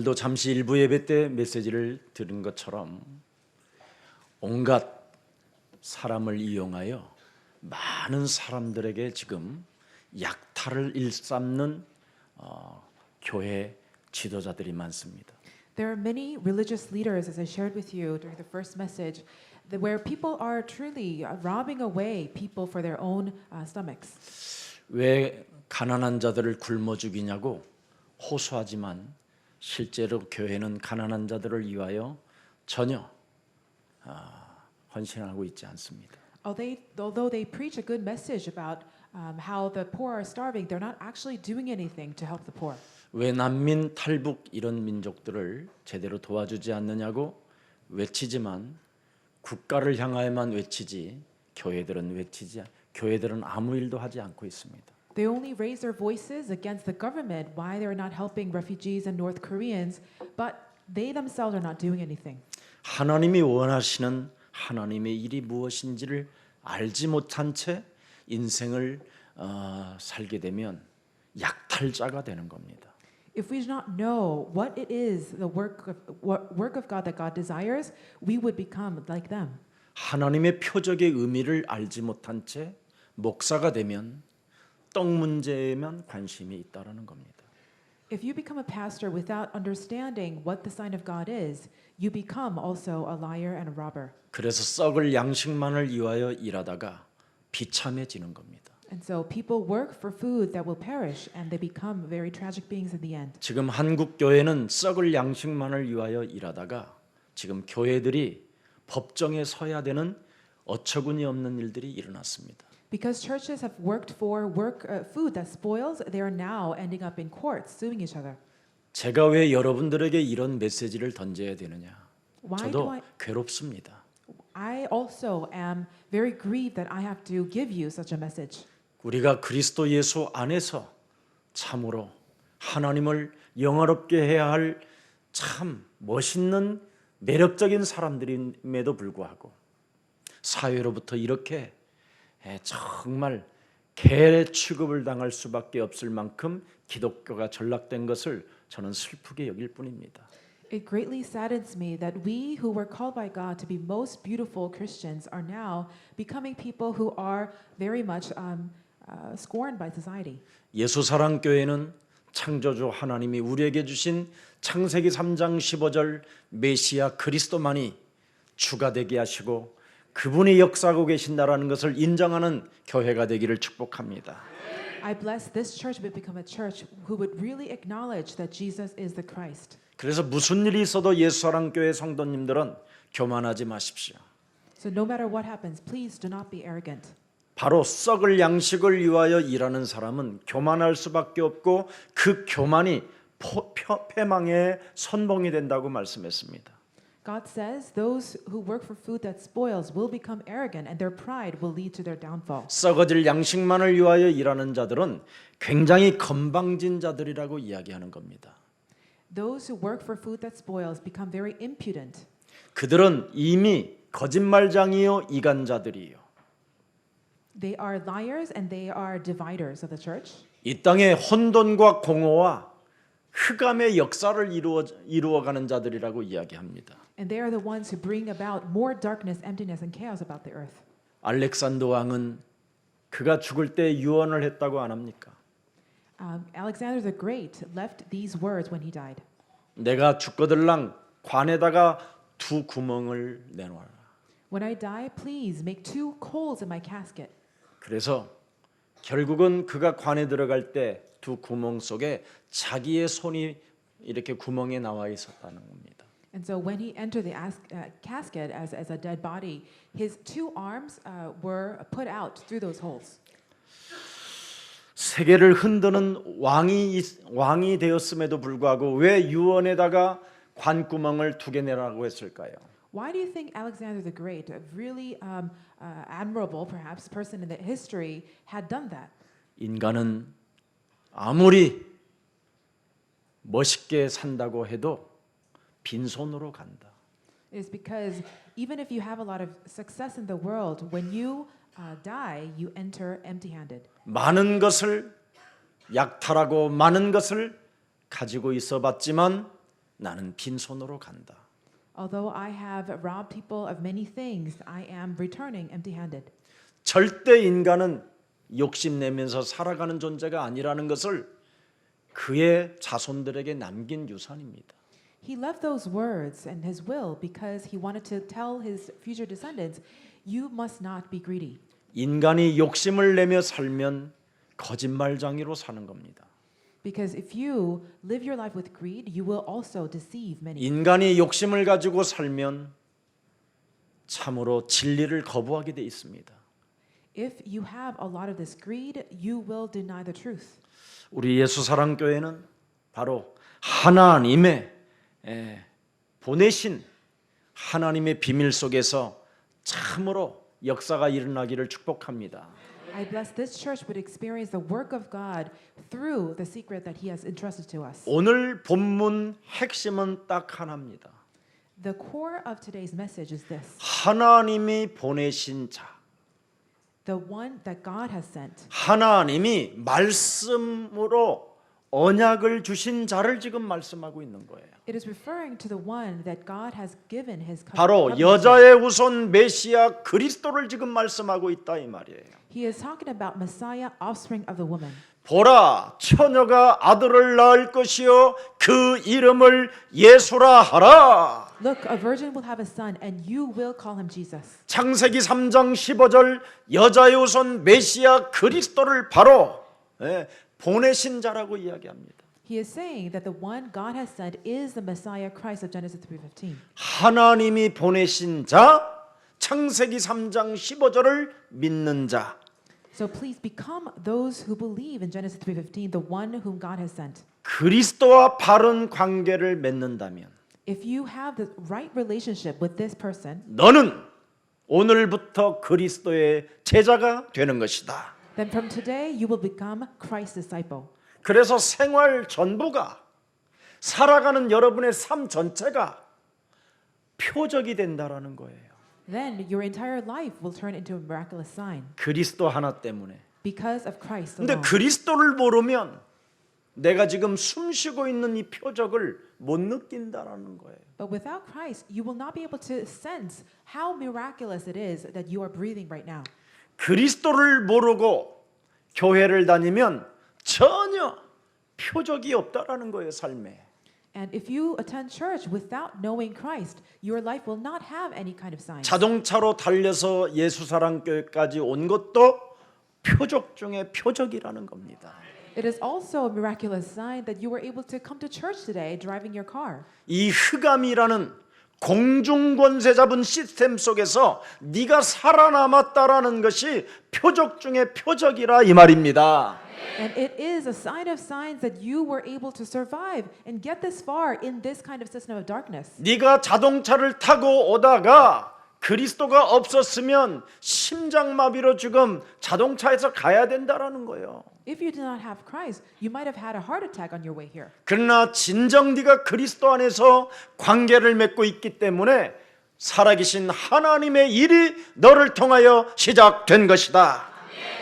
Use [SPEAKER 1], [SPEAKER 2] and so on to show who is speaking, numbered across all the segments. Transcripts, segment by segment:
[SPEAKER 1] 오늘도 잠시 일부 예배 때 메시지를 들은 것처럼 온갖 사람을 이용하여 많은 사람들에게 지금 약탈을 일삼는 교회 지도자들이 많습니다.
[SPEAKER 2] There are many religious leaders, as I shared with you during the first message, where people are truly robbing away people for their own stomachs.
[SPEAKER 1] 왜 가난한 자들을 굶어 죽이냐고 호소하지만 실제로 교회는 가난한 자들을 위하여 전혀 헌신하고 있지 않습니다.
[SPEAKER 2] Although they preach a good message about how the poor are starving, they're not actually doing anything to help the poor.
[SPEAKER 1] 왜 난민, 탈북 이런 민족들을 제대로 도와주지 않느냐고 외치지만 국가를 향하여만 외치지 교회들은 아무 일도 하지 않고 있습니다.
[SPEAKER 2] They only raise their voices against the government why they're not helping refugees and North Koreans, but they themselves are not doing anything.
[SPEAKER 1] 하나님이 원하시는 하나님의 일이 무엇인지를 알지 못한 채 인생을 살게 되면 약탈자가 되는 겁니다.
[SPEAKER 2] If we do not know what it is, the work of God that God desires, we would become like them.
[SPEAKER 1] 하나님의 표적의 의미를 알지 못한 채 목사가 되면 떡 문제에만 관심이 있다라는 겁니다.
[SPEAKER 2] If you become a pastor without understanding what the sign of God is, you become also a liar and a robber.
[SPEAKER 1] 그래서 썩을 양식만을 위하여 일하다가 비참해지는 겁니다.
[SPEAKER 2] And so people work for food that will perish and they become very tragic beings in the end.
[SPEAKER 1] 지금 한국 교회는 썩을 양식만을 위하여 일하다가 지금 교회들이 법정에 서야 되는 어처구니 없는 일들이 일어났습니다.
[SPEAKER 2] Because churches have worked for food that spoils, they are now ending up in courts suing each other.
[SPEAKER 1] 제가 왜 여러분들에게 이런 메시지를 던져야 되느냐?
[SPEAKER 2] Why do
[SPEAKER 1] 저도 괴롭습니다.
[SPEAKER 2] I also am very grieved that I have to give you such a message.
[SPEAKER 1] 우리가 그리스도 예수 안에서 참으로 하나님을 영화롭게 해야 할 참 멋있는 매력적인 사람들임에도 불구하고 사회로부터 이렇게 정말 개 취급을 당할 수밖에 없을 만큼 기독교가 전락된 것을 저는 슬프게 여길 뿐입니다.
[SPEAKER 2] It greatly saddens me that we who were called by God to be most beautiful Christians are now becoming people who are very much scorned by society.
[SPEAKER 1] 예수사랑교회는 창조주 하나님이 우리에게 주신 창세기 3장 15절 메시아 그리스도만이 주가 되게 하시고 그분이 역사하고 계신다라는 것을 인정하는 교회가 되기를 축복합니다.
[SPEAKER 2] I bless this church to become a church who would really acknowledge that Jesus is the Christ.
[SPEAKER 1] 그래서 무슨 일이 있어도 예수사랑교회 성도님들은 교만하지 마십시오.
[SPEAKER 2] So no matter what happens, please do not be arrogant.
[SPEAKER 1] 바로 썩을 양식을 위하여 일하는 사람은 교만할 수밖에 없고 그 교만이 패망의 선봉이 된다고 말씀했습니다.
[SPEAKER 2] God says those who work for food that spoils will become arrogant and their pride will lead to their downfall.
[SPEAKER 1] 썩어질 양식만을 위하여 일하는 자들은 굉장히 건방진 자들이라고 이야기하는 겁니다.
[SPEAKER 2] Those who work for food that spoils become very impudent.
[SPEAKER 1] 그들은 이미 거짓말장이요 이간자들이요.
[SPEAKER 2] They are liars and they are dividers of the church.
[SPEAKER 1] 이 땅에 혼돈과 공허와 흑암의 역사를 이루어가는 자들이라고 이야기합니다.
[SPEAKER 2] And they are the ones who bring about more darkness, emptiness and chaos about the earth.
[SPEAKER 1] 알렉산더 왕은 그가 죽을 때 유언을 했다고 안 합니까?
[SPEAKER 2] Alexander the Great left these words when he died.
[SPEAKER 1] 내가 죽거들랑 관에다가 두 구멍을 내놓아라.
[SPEAKER 2] When I die, please make 2 holes in my casket.
[SPEAKER 1] 그래서 결국은 그가 관에 들어갈 때 두 구멍 속에 자기의 손이 이렇게 구멍에 나와 있었다는 겁니다.
[SPEAKER 2] And so when he entered the casket as a dead body, his 2 arms were put out through those holes.
[SPEAKER 1] 세계를 흔드는 왕이 되었음에도 불구하고 왜 유언에다가 관구멍을 2개 내라고 했을까요?
[SPEAKER 2] Why do you think Alexander the Great, a really admirable, perhaps, person in the history, had done that?
[SPEAKER 1] 인간은 아무리 멋있게 산다고 해도 빈손으로 간다.
[SPEAKER 2] It is because even if you have a lot of success in the world, when you die, you enter empty-handed.
[SPEAKER 1] 많은 것을 약탈하고 많은 것을 가지고 있어봤지만 나는 빈손으로 간다.
[SPEAKER 2] Although I have robbed people of many things, I am returning empty-handed.
[SPEAKER 1] 절대 인간은 욕심내면서 살아가는 존재가 아니라는 것을 그의 자손들에게 남긴 유산입니다.
[SPEAKER 2] He left those words and his will because he wanted to tell his future descendants, you must not be greedy.
[SPEAKER 1] 인간이 욕심을 내며 살면 거짓말쟁이로 사는 겁니다.
[SPEAKER 2] Because if you live your life with greed, you will also deceive many.
[SPEAKER 1] 인간이 욕심을 가지고 살면 참으로 진리를 거부하게 돼 있습니다.
[SPEAKER 2] If you have a lot of this greed, you will deny the truth.
[SPEAKER 1] 우리 예수사랑교회는 바로 하나님의 보내신 하나님의 비밀 속에서 참으로 역사가 일어나기를 축복합니다.
[SPEAKER 2] I bless this church would experience the work of God through the secret that He has entrusted to us.
[SPEAKER 1] 오늘 본문 핵심은 딱 하나입니다.
[SPEAKER 2] The core of today's message is this:
[SPEAKER 1] 하나님이 보내신 자,
[SPEAKER 2] the one that God has sent.
[SPEAKER 1] 하나님이 말씀으로 언약을 주신 자를 지금 말씀하고 있는 거예요.
[SPEAKER 2] It is referring to the one that God has given His
[SPEAKER 1] 바로
[SPEAKER 2] covenant.
[SPEAKER 1] 여자의 후손 메시아 그리스도를 지금 말씀하고 있다 이 말이에요.
[SPEAKER 2] He is talking about Messiah, offspring of the woman.
[SPEAKER 1] 보라, 처녀가 아들을 낳을 것이요 그 이름을 예수라 하라.
[SPEAKER 2] Look, a virgin will have a son, and you will call him Jesus.
[SPEAKER 1] 창세기 3장 15절 여자의 후손 메시아 그리스도를 바로 보내신 자라고 이야기합니다.
[SPEAKER 2] He is saying that the one God has sent is the Messiah Christ of Genesis 3:15.
[SPEAKER 1] 하나님이 보내신 자, 창세기 3장 15절을 믿는 자.
[SPEAKER 2] So please become those who believe in Genesis 3:15, the one whom God has sent.
[SPEAKER 1] 그리스도와 바른 관계를 맺는다면
[SPEAKER 2] If you have the right relationship with this person,
[SPEAKER 1] 너는 오늘부터 그리스도의 제자가 되는 것이다.
[SPEAKER 2] then from today you will become Christ's disciple.
[SPEAKER 1] 그래서 생활 전부가 살아가는 여러분의 삶 전체가 표적이 된다라는 거예요.
[SPEAKER 2] Then your entire life will turn into a miraculous sign
[SPEAKER 1] 그리스도 하나 때문에.
[SPEAKER 2] because of Christ
[SPEAKER 1] 근데
[SPEAKER 2] alone.
[SPEAKER 1] 그리스도를 모르면 내가 지금 숨쉬고 있는 이 표적을 못 느낀다라는 거예요.
[SPEAKER 2] But without Christ, you will not be able to sense how miraculous it is that you are breathing right now.
[SPEAKER 1] 그리스도를 모르고 교회를 다니면 전혀 표적이 없다라는 거예요, 삶에.
[SPEAKER 2] And if you attend church without knowing Christ, your life will not have any kind of signs.
[SPEAKER 1] 자동차로 달려서 예수사랑교회까지 온 것도 표적 중에 표적이라는 겁니다.
[SPEAKER 2] It is also a miraculous sign that you were able to come to church today driving your car.
[SPEAKER 1] 이 흑암이라는 공중권세 잡은 시스템 속에서 네가 살아남았다라는 것이 표적 중에 표적이라 이 말입니다.
[SPEAKER 2] And it is a sign of signs that you were able to survive and get this far in this kind of system of darkness.
[SPEAKER 1] 네가 자동차를 타고 오다가 그리스도가 없었으면 심장마비로 지금 자동차에서 가야 된다라는 거예요.
[SPEAKER 2] If you do not have Christ, you might have had a heart attack on your way here.
[SPEAKER 1] 그러나 진정 네가 그리스도 안에서 관계를 맺고 있기 때문에 살아계신 하나님의 일이 너를 통하여 시작된 것이다.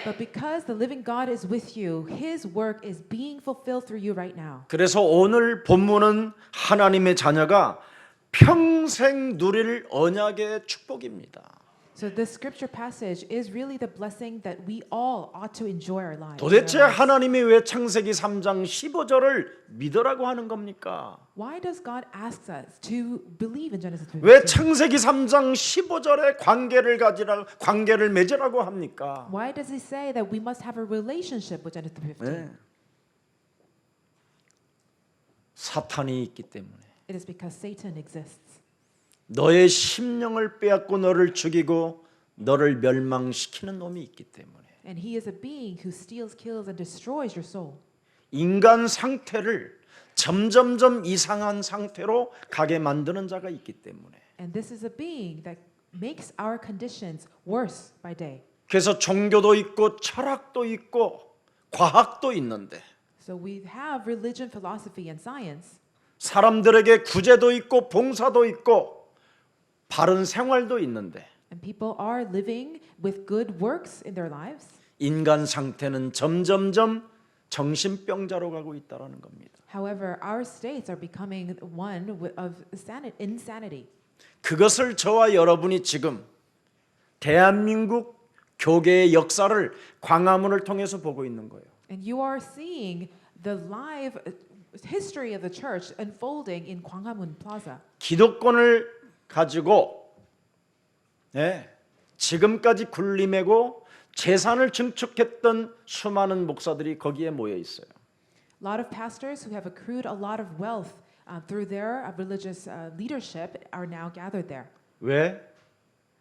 [SPEAKER 2] But because the living God is with you, His work is being fulfilled through you right now.
[SPEAKER 1] 그래서 오늘 본문은 하나님의 자녀가 평생 누릴 언약의 축복입니다.
[SPEAKER 2] So this scripture passage is really the blessing that we all ought to enjoy our lives.
[SPEAKER 1] 도대체 하나님이 왜 창세기 3장 15절을 믿으라고 하는 겁니까?
[SPEAKER 2] Why does God ask us to believe in Genesis 3:15?
[SPEAKER 1] 왜 창세기 3장 15절에 관계를 맺으라고 합니까?
[SPEAKER 2] Why does He say that we must have a relationship with Genesis 3:15?
[SPEAKER 1] 네. 사탄이 있기 때문에
[SPEAKER 2] It is because Satan exists.
[SPEAKER 1] 너의 심령을 빼앗고 너를 죽이고 너를 멸망시키는 놈이 있기 때문에
[SPEAKER 2] And he is a being who steals, kills, and destroys your soul.
[SPEAKER 1] 인간 상태를 점점점 이상한 상태로 가게 만드는 자가 있기 때문에
[SPEAKER 2] And this is a being that makes our conditions worse by day.
[SPEAKER 1] 그래서 종교도 있고 철학도 있고 과학도 있는데
[SPEAKER 2] So we have religion, philosophy, and science.
[SPEAKER 1] 사람들에게 구제도 있고 봉사도 있고 바른 생활도 있는데
[SPEAKER 2] And people are living with good works in their lives.
[SPEAKER 1] 인간 상태는 점점점 정신병자로 가고 있다라는 겁니다.
[SPEAKER 2] However, our states are becoming one of insanity.
[SPEAKER 1] 그것을 저와 여러분이 지금 대한민국 교계의 역사를 광화문을 통해서 보고 있는 거예요.
[SPEAKER 2] And you are seeing the live history of the church unfolding in Gwanghwamun Plaza.
[SPEAKER 1] 기독권을 가지고 지금까지 군림하고 재산을 증축했던 수많은 목사들이 거기에 모여 있어요.
[SPEAKER 2] A lot of pastors who have accrued a lot of wealth through their religious leadership are now gathered there.
[SPEAKER 1] 왜?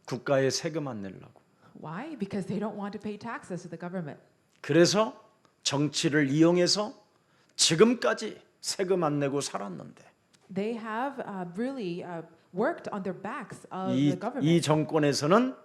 [SPEAKER 1] 국가에 세금 안 내려고.
[SPEAKER 2] Why? Because they don't want to pay taxes to the government.
[SPEAKER 1] 그래서 정치를 이용해서 지금까지 세금 안 내고 살았는데
[SPEAKER 2] They have really worked on their backs of
[SPEAKER 1] 이
[SPEAKER 2] the government.
[SPEAKER 1] 정권에서는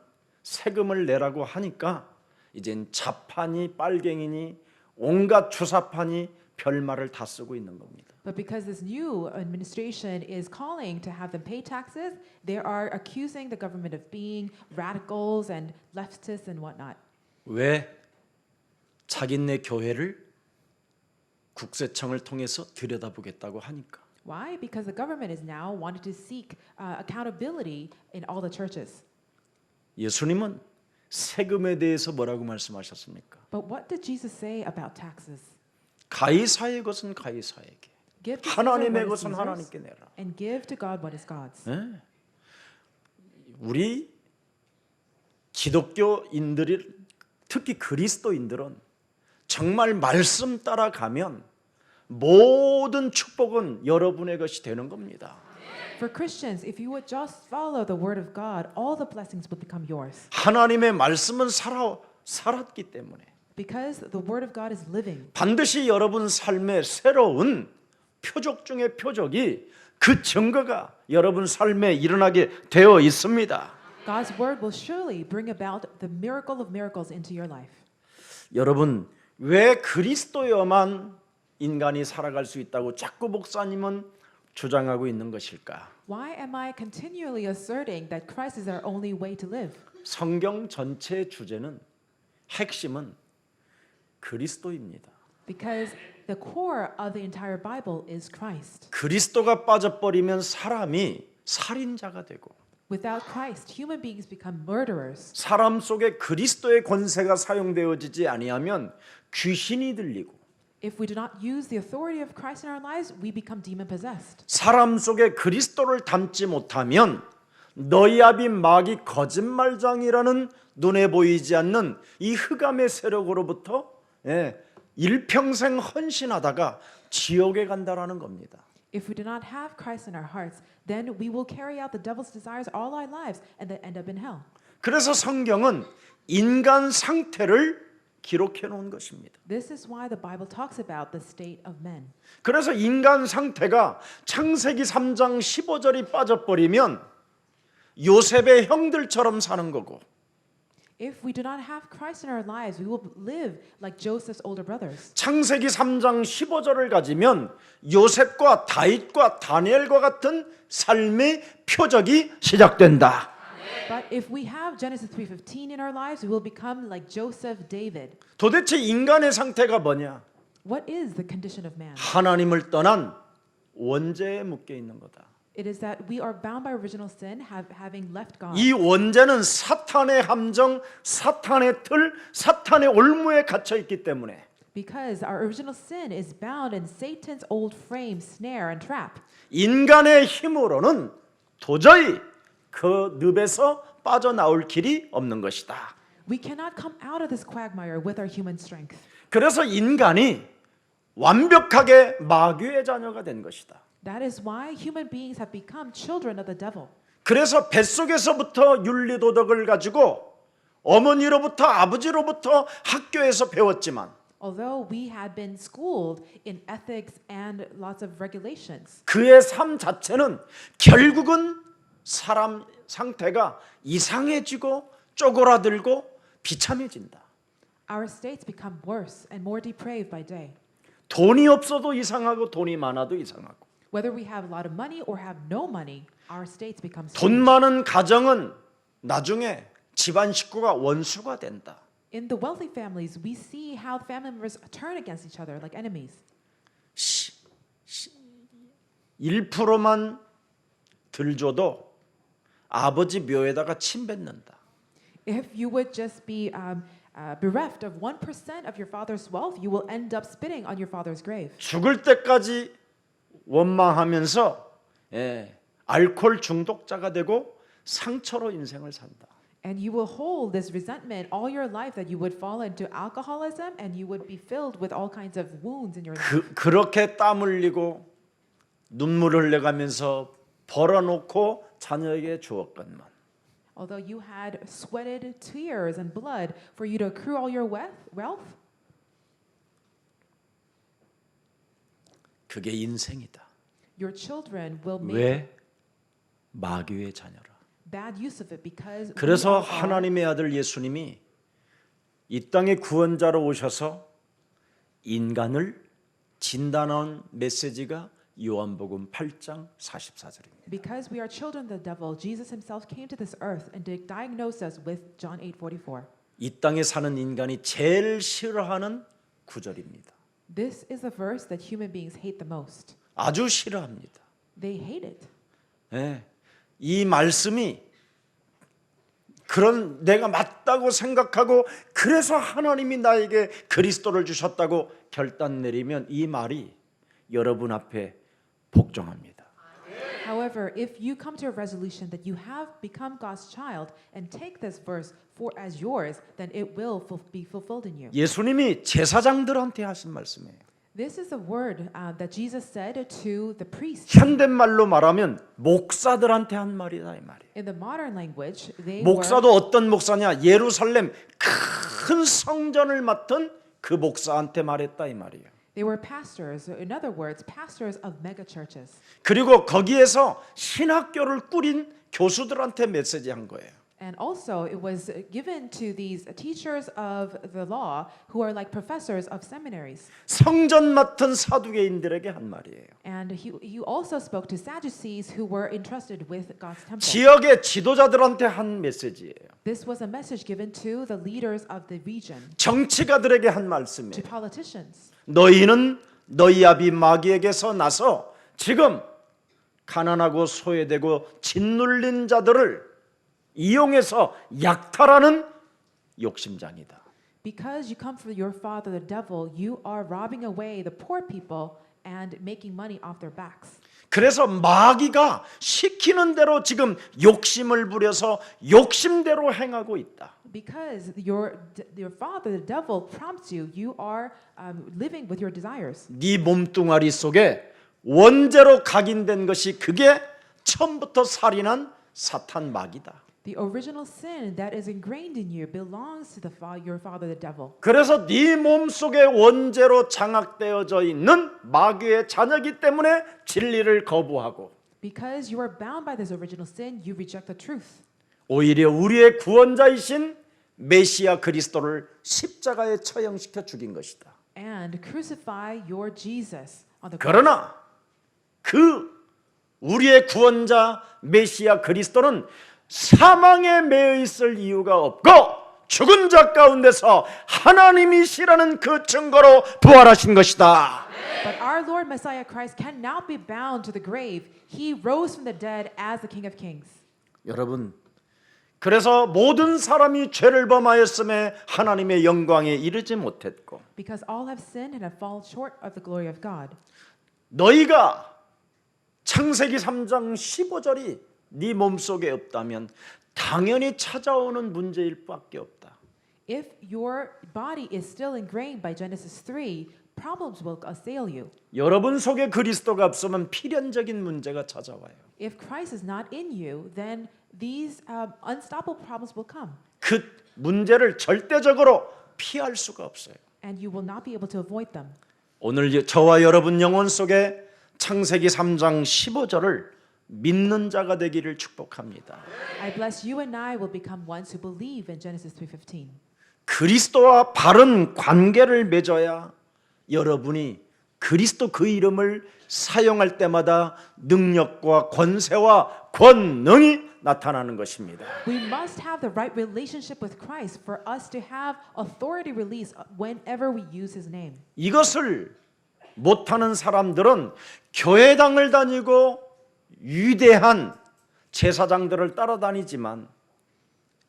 [SPEAKER 1] 세금을 내라고 하니까 이젠 자판이 빨갱이니 온갖 주사판이 별말을 다 쓰고 있는 겁니다.
[SPEAKER 2] But because this new administration is calling to have them pay taxes, they are accusing the government of being radicals and leftists and whatnot.
[SPEAKER 1] 왜? 자기네 교회를 국세청을 통해서 들여다보겠다고 하니까.
[SPEAKER 2] Why? Because the government is now wanting to seek accountability in all the churches.
[SPEAKER 1] 예수님은 세금에 대해서 뭐라고 말씀하셨습니까?
[SPEAKER 2] But what did Jesus say about taxes?
[SPEAKER 1] 가이사의 것은 가이사에게,
[SPEAKER 2] Give to Caesar
[SPEAKER 1] 하나님의
[SPEAKER 2] what is
[SPEAKER 1] 것은
[SPEAKER 2] Caesar's,
[SPEAKER 1] 하나님께 내라.
[SPEAKER 2] and give to God what is God's.
[SPEAKER 1] 우리 기독교인들이 특히 그리스도인들은 정말 말씀 따라가면 모든 축복은 여러분의 것이 되는 겁니다.
[SPEAKER 2] For Christians, if you would just follow the word of God, all the blessings will become yours.
[SPEAKER 1] 하나님의 말씀은 살았기 때문에
[SPEAKER 2] Because the word of God is living.
[SPEAKER 1] 반드시 여러분 삶의 새로운 표적 중의 표적이 그 증거가 여러분 삶에 일어나게 되어 있습니다.
[SPEAKER 2] God's word will surely bring about the miracle of miracles into your life.
[SPEAKER 1] 여러분 왜 그리스도여만 인간이 살아갈 수 있다고 자꾸 목사님은 주장하고 있는 것일까?
[SPEAKER 2] Why am I continually asserting that Christ is our only way to live?
[SPEAKER 1] 성경 전체의 주제는 핵심은 그리스도입니다.
[SPEAKER 2] Because the core of the entire Bible is Christ.
[SPEAKER 1] 그리스도가 빠져버리면 사람이 살인자가 되고
[SPEAKER 2] Without Christ, human beings become murderers.
[SPEAKER 1] 사람 속에 그리스도의 권세가 사용되어지지 아니하면 귀신이 들리고
[SPEAKER 2] If we do not use the authority of Christ in our lives, we become demon possessed.
[SPEAKER 1] 사람 속에 그리스도를 담지 못하면 너희압이 마귀 거짓말장이라는 눈에 보이지 않는 이 흑암의 세력으로부터 일평생 헌신하다가 지옥에 간다라는 겁니다.
[SPEAKER 2] If we do not have Christ in our hearts, then we will carry out the devil's desires all our lives and then end up in hell.
[SPEAKER 1] 그래서 성경은 인간 상태를 기록해 놓은 것입니다.
[SPEAKER 2] This is why the Bible talks about the state of men.
[SPEAKER 1] 그래서 인간 상태가 창세기 3장 15절이 빠져버리면 요셉의 형들처럼 사는 거고
[SPEAKER 2] If we do not have Christ in our lives, we will live like Joseph's older brothers.
[SPEAKER 1] 창세기 3장 15절을 가지면 요셉과 다윗과 다니엘과 같은 삶의 표적이 시작된다.
[SPEAKER 2] But if we have Genesis 3:15 in our lives, we will become like Joseph, David.
[SPEAKER 1] 도대체 인간의 상태가 뭐냐?
[SPEAKER 2] What is the condition of man?
[SPEAKER 1] 하나님을 떠난 원죄에 묶여 있는 거다.
[SPEAKER 2] It is that we are bound by original sin, having left God.
[SPEAKER 1] 이 원죄는 사탄의 함정, 사탄의 틀, 사탄의 올무에 갇혀 있기 때문에
[SPEAKER 2] Because our original sin is bound in Satan's old frame, snare, and trap.
[SPEAKER 1] 인간의 힘으로는 도저히 그 늪에서 빠져나올 길이 없는 것이다.
[SPEAKER 2] We cannot come out of this quagmire with our human strength.
[SPEAKER 1] 그래서 인간이 완벽하게 마귀의 자녀가 된 것이다.
[SPEAKER 2] That is why human beings have become children of the devil.
[SPEAKER 1] 그래서 뱃속에서부터 윤리도덕을 가지고 어머니로부터 아버지로부터 학교에서 배웠지만
[SPEAKER 2] Although we had been schooled in ethics and lots of regulations,
[SPEAKER 1] 그의 삶 자체는 결국은 사람 상태가 이상해지고 쪼그라들고 비참해진다.
[SPEAKER 2] our states become worse and more depraved by day.
[SPEAKER 1] 돈이 없어도 이상하고 돈이 많아도 이상하고
[SPEAKER 2] Whether we have a lot of money or have no money, our states become
[SPEAKER 1] 돈
[SPEAKER 2] strange.
[SPEAKER 1] 많은 가정은 나중에 집안 식구가 원수가 된다.
[SPEAKER 2] In the wealthy families, we see how family members turn against each other like enemies.
[SPEAKER 1] 1%만 들줘도 아버지 묘에다가 침 뱉는다.
[SPEAKER 2] If you would just be bereft of 1% of your father's wealth, you will end up spitting on your father's grave.
[SPEAKER 1] 죽을 때까지 원망하면서 알코올 중독자가 되고 상처로 인생을 산다.
[SPEAKER 2] And you will hold this resentment all your life that you would fall into alcoholism and you would be filled with all kinds of wounds in your life.
[SPEAKER 1] 그렇게 땀 흘리고 눈물을 흘려가면서 벌어놓고 자녀에게 주었건만
[SPEAKER 2] Although you had sweated tears and blood for you to accrue all your wealth,
[SPEAKER 1] 그게 인생이다.
[SPEAKER 2] your children will make
[SPEAKER 1] 왜? 마귀의 자녀라.
[SPEAKER 2] bad use of it because
[SPEAKER 1] 그래서
[SPEAKER 2] we are
[SPEAKER 1] 하나님의 아들 예수님이 이 땅의 구원자로 오셔서 인간을 진단한 메시지가 요한복음 8장 44절입니다.
[SPEAKER 2] because we are children of the devil, Jesus himself came to this earth and diagnosed us with John 8:44.
[SPEAKER 1] 이 땅에 사는 인간이 제일 싫어하는 구절입니다.
[SPEAKER 2] This is the verse that human beings hate the most.
[SPEAKER 1] 아주 싫어합니다.
[SPEAKER 2] They hate it.
[SPEAKER 1] 예, 이 말씀이 그런 내가 맞다고 생각하고 그래서 하나님이 나에게 그리스도를 주셨다고 결단 내리면 이 말이 여러분 앞에 복종합니다.
[SPEAKER 2] However, if you come to a resolution that you have become God's child and take this verse for as yours, then it will be fulfilled in you.
[SPEAKER 1] 예수님이 제사장들한테 하신 말씀이에요.
[SPEAKER 2] This is a word that Jesus said to the priests.
[SPEAKER 1] 현대말로 말하면 목사들한테 한 말이다 이 말이에요.
[SPEAKER 2] In the modern language, they
[SPEAKER 1] 목사도 어떤 목사냐? 예루살렘 큰 성전을 맡은 그 목사한테 말했다 이 말이에요.
[SPEAKER 2] were pastors. In other words, pastors of mega churches.
[SPEAKER 1] 그리고 거기에서 신학교를 꾸린 교수들한테 메시지한 거예요.
[SPEAKER 2] And also, it was given to these teachers of the law who are like professors of seminaries.
[SPEAKER 1] 성전 맡은 사두개인들에게 한 말이에요.
[SPEAKER 2] And he also spoke to Sadducees who were entrusted with God's temple.
[SPEAKER 1] 지역의 지도자들한테 한 메시지예요.
[SPEAKER 2] This was a message given to the leaders of the region,
[SPEAKER 1] 정치가들에게 한
[SPEAKER 2] to
[SPEAKER 1] 말씀이에요.
[SPEAKER 2] politicians.
[SPEAKER 1] 너희는 너희 아비 마귀에게서 나서 지금 가난하고 소외되고 짓눌린 자들을 이용해서 약탈하는 욕심장이다.
[SPEAKER 2] Because you come from your father, the devil, you are robbing away the poor people and making money off their backs.
[SPEAKER 1] 그래서 마귀가 시키는 대로 지금 욕심을 부려서 욕심대로 행하고 있다.
[SPEAKER 2] Because your father, the devil, prompts you, you are living with your desires.
[SPEAKER 1] 네 몸뚱아리 속에 원죄로 각인된 것이 그게 처음부터 살인한 사탄 마귀다.
[SPEAKER 2] The original sin that is ingrained in you belongs to your father, the devil.
[SPEAKER 1] 그래서 네 몸속에 원죄로 장악되어져 있는 마귀의 자녀이기 때문에 진리를 거부하고
[SPEAKER 2] Because you are bound by this original sin, you reject the truth.
[SPEAKER 1] 오히려 우리의 구원자이신 메시아 그리스도를 십자가에 처형시켜 죽인 것이다.
[SPEAKER 2] And crucify your Jesus on the cross.
[SPEAKER 1] 그러나 그 우리의 구원자 메시아 그리스도는 사망에 매여 있을 이유가 없고 죽은 자 가운데서 하나님이시라는 그 증거로 부활하신 것이다.
[SPEAKER 2] But our Lord Messiah Christ can now be bound to the grave. He rose from the dead as the King of Kings.
[SPEAKER 1] 여러분, 그래서 모든 사람이 죄를 범하였음에 하나님의 영광에 이르지 못했고
[SPEAKER 2] Because all have sinned and have fallen short of the glory of God.
[SPEAKER 1] 너희가 창세기 3장 15절이 네 몸속에 없다면 당연히 찾아오는 문제일 밖에 없다.
[SPEAKER 2] If your body is still ingrained by Genesis 3, problems will assail you.
[SPEAKER 1] 여러분 속에 그리스도가 없으면 필연적인 문제가 찾아와요.
[SPEAKER 2] If Christ is not in you, then these unstoppable problems will come.
[SPEAKER 1] 그 문제를 절대적으로 피할 수가 없어요.
[SPEAKER 2] And you will not be able to avoid them.
[SPEAKER 1] 오늘 저와 여러분 영혼 속에 창세기 3장 15절을 믿는 자가 되기를 축복합니다.
[SPEAKER 2] I bless you and I will become ones who believe in Genesis 3:15.
[SPEAKER 1] 그리스도와 바른 관계를 맺어야 여러분이 그리스도 그 이름을 사용할 때마다 능력과 권세와 권능이 나타나는 것입니다.
[SPEAKER 2] We must have the right relationship with Christ for us to have authority release whenever we use His name.
[SPEAKER 1] 이것을 못하는 사람들은 교회당을 다니고 위대한 제사장들을 따라다니지만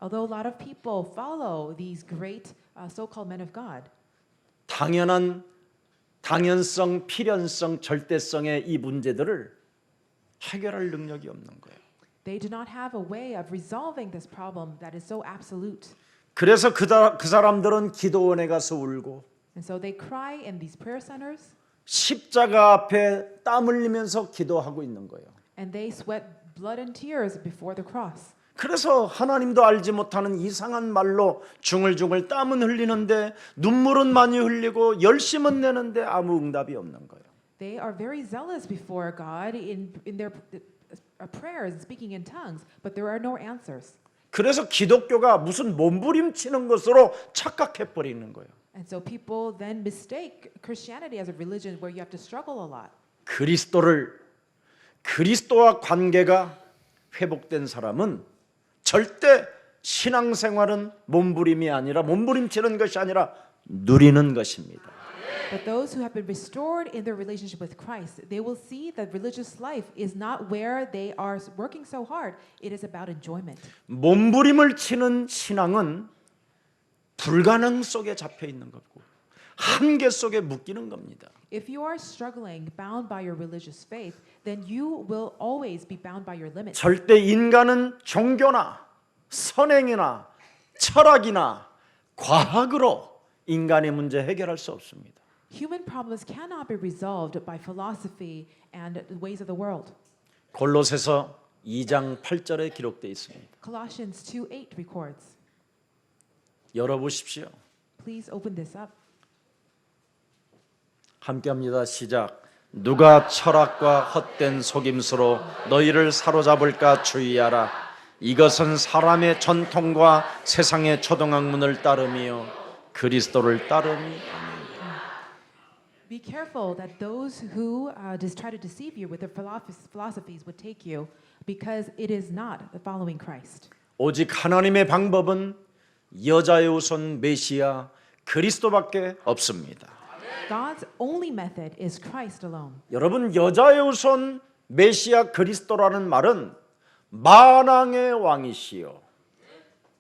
[SPEAKER 2] Although a lot of people follow these great so-called men of God,
[SPEAKER 1] 당연성, 필연성, 절대성의 이 문제들을 해결할 능력이 없는 거예요.
[SPEAKER 2] they do not have a way of resolving this problem that is so absolute.
[SPEAKER 1] 그래서 그 사람들은 기도원에 가서 울고
[SPEAKER 2] And so they cry in these prayer centers
[SPEAKER 1] 십자가 앞에 땀 흘리면서 기도하고 있는 거예요.
[SPEAKER 2] and they sweat blood and tears before the cross.
[SPEAKER 1] 그래서 하나님도 알지 못하는 이상한 말로 중얼중얼 땀은 흘리는데 눈물은 많이 흘리고 열심은 내는데 아무 응답이 없는 거예요.
[SPEAKER 2] They are very zealous before God in their prayers, speaking in tongues, but there are no answers.
[SPEAKER 1] 그래서 기독교가 무슨 몸부림치는 것으로 착각해 버리는 거예요.
[SPEAKER 2] And so people then mistake Christianity as a religion where you have to struggle a lot.
[SPEAKER 1] 그리스도와 관계가 회복된 사람은 절대 신앙생활은 몸부림치는 것이 아니라 누리는 것입니다.
[SPEAKER 2] But those who have been restored in their relationship with Christ, they will see that religious life is not where they are working so hard. It is about enjoyment.
[SPEAKER 1] 몸부림을 치는 신앙은 불가능 속에 잡혀 있는 거고 한계 속에 묶이는 겁니다.
[SPEAKER 2] If you are struggling, bound by your religious faith, then you will always be bound by your limits.
[SPEAKER 1] 절대 인간은 종교나 선행이나 철학이나 과학으로 인간의 문제 해결할 수 없습니다.
[SPEAKER 2] Human problems cannot be resolved by philosophy and the ways of the world.
[SPEAKER 1] 골로새서 2장 8절에 기록되어 있습니다.
[SPEAKER 2] Colossians 2:8 records.
[SPEAKER 1] 열어보십시오.
[SPEAKER 2] Please open this up.
[SPEAKER 1] 함께합니다. 시작. 누가 철학과 헛된 속임수로 너희를 사로잡을까 주의하라. 이것은 사람의 전통과 세상의 초등학문을 따름이요 그리스도를 따름이 아닙니다.
[SPEAKER 2] Be careful that those who just try to deceive you with their philosophies would take you, because it is not following Christ.
[SPEAKER 1] 오직 하나님의 방법은 여자의 우선 메시아 그리스도밖에 없습니다.
[SPEAKER 2] God's only method is Christ alone.
[SPEAKER 1] 여러분, 여자의 우선 메시아 그리스도라는 말은 만왕의 왕이시요.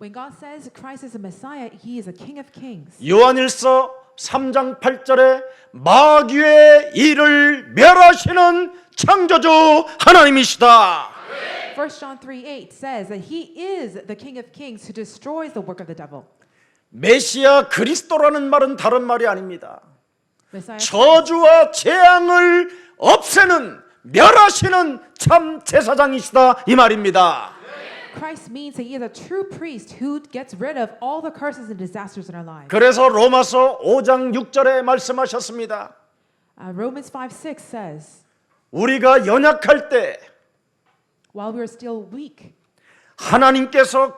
[SPEAKER 2] When God says Christ is a Messiah, He is a King of Kings.
[SPEAKER 1] 요한일서 3장 8절에 마귀의 일을 멸하시는 창조주 하나님이시다.
[SPEAKER 2] 1 John 3:8 says that He is the King of Kings who destroys the work of the devil.
[SPEAKER 1] 메시아 그리스도라는 말은 다른 말이 아닙니다.
[SPEAKER 2] Messiah
[SPEAKER 1] 저주와 재앙을 없애는 멸하시는 참 제사장이시다 이 말입니다.
[SPEAKER 2] Christ means that He is a true priest who gets rid of all the curses and disasters in our lives.
[SPEAKER 1] 그래서 로마서 5장 6절에 말씀하셨습니다.
[SPEAKER 2] Romans 5:6 says,
[SPEAKER 1] 우리가 연약할 때
[SPEAKER 2] while we are still weak,
[SPEAKER 1] 하나님께서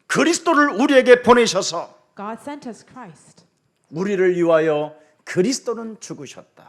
[SPEAKER 1] 그리스도를 우리에게 보내셔서
[SPEAKER 2] God sent us Christ,
[SPEAKER 1] 우리를 위하여 그리스도는 죽으셨다.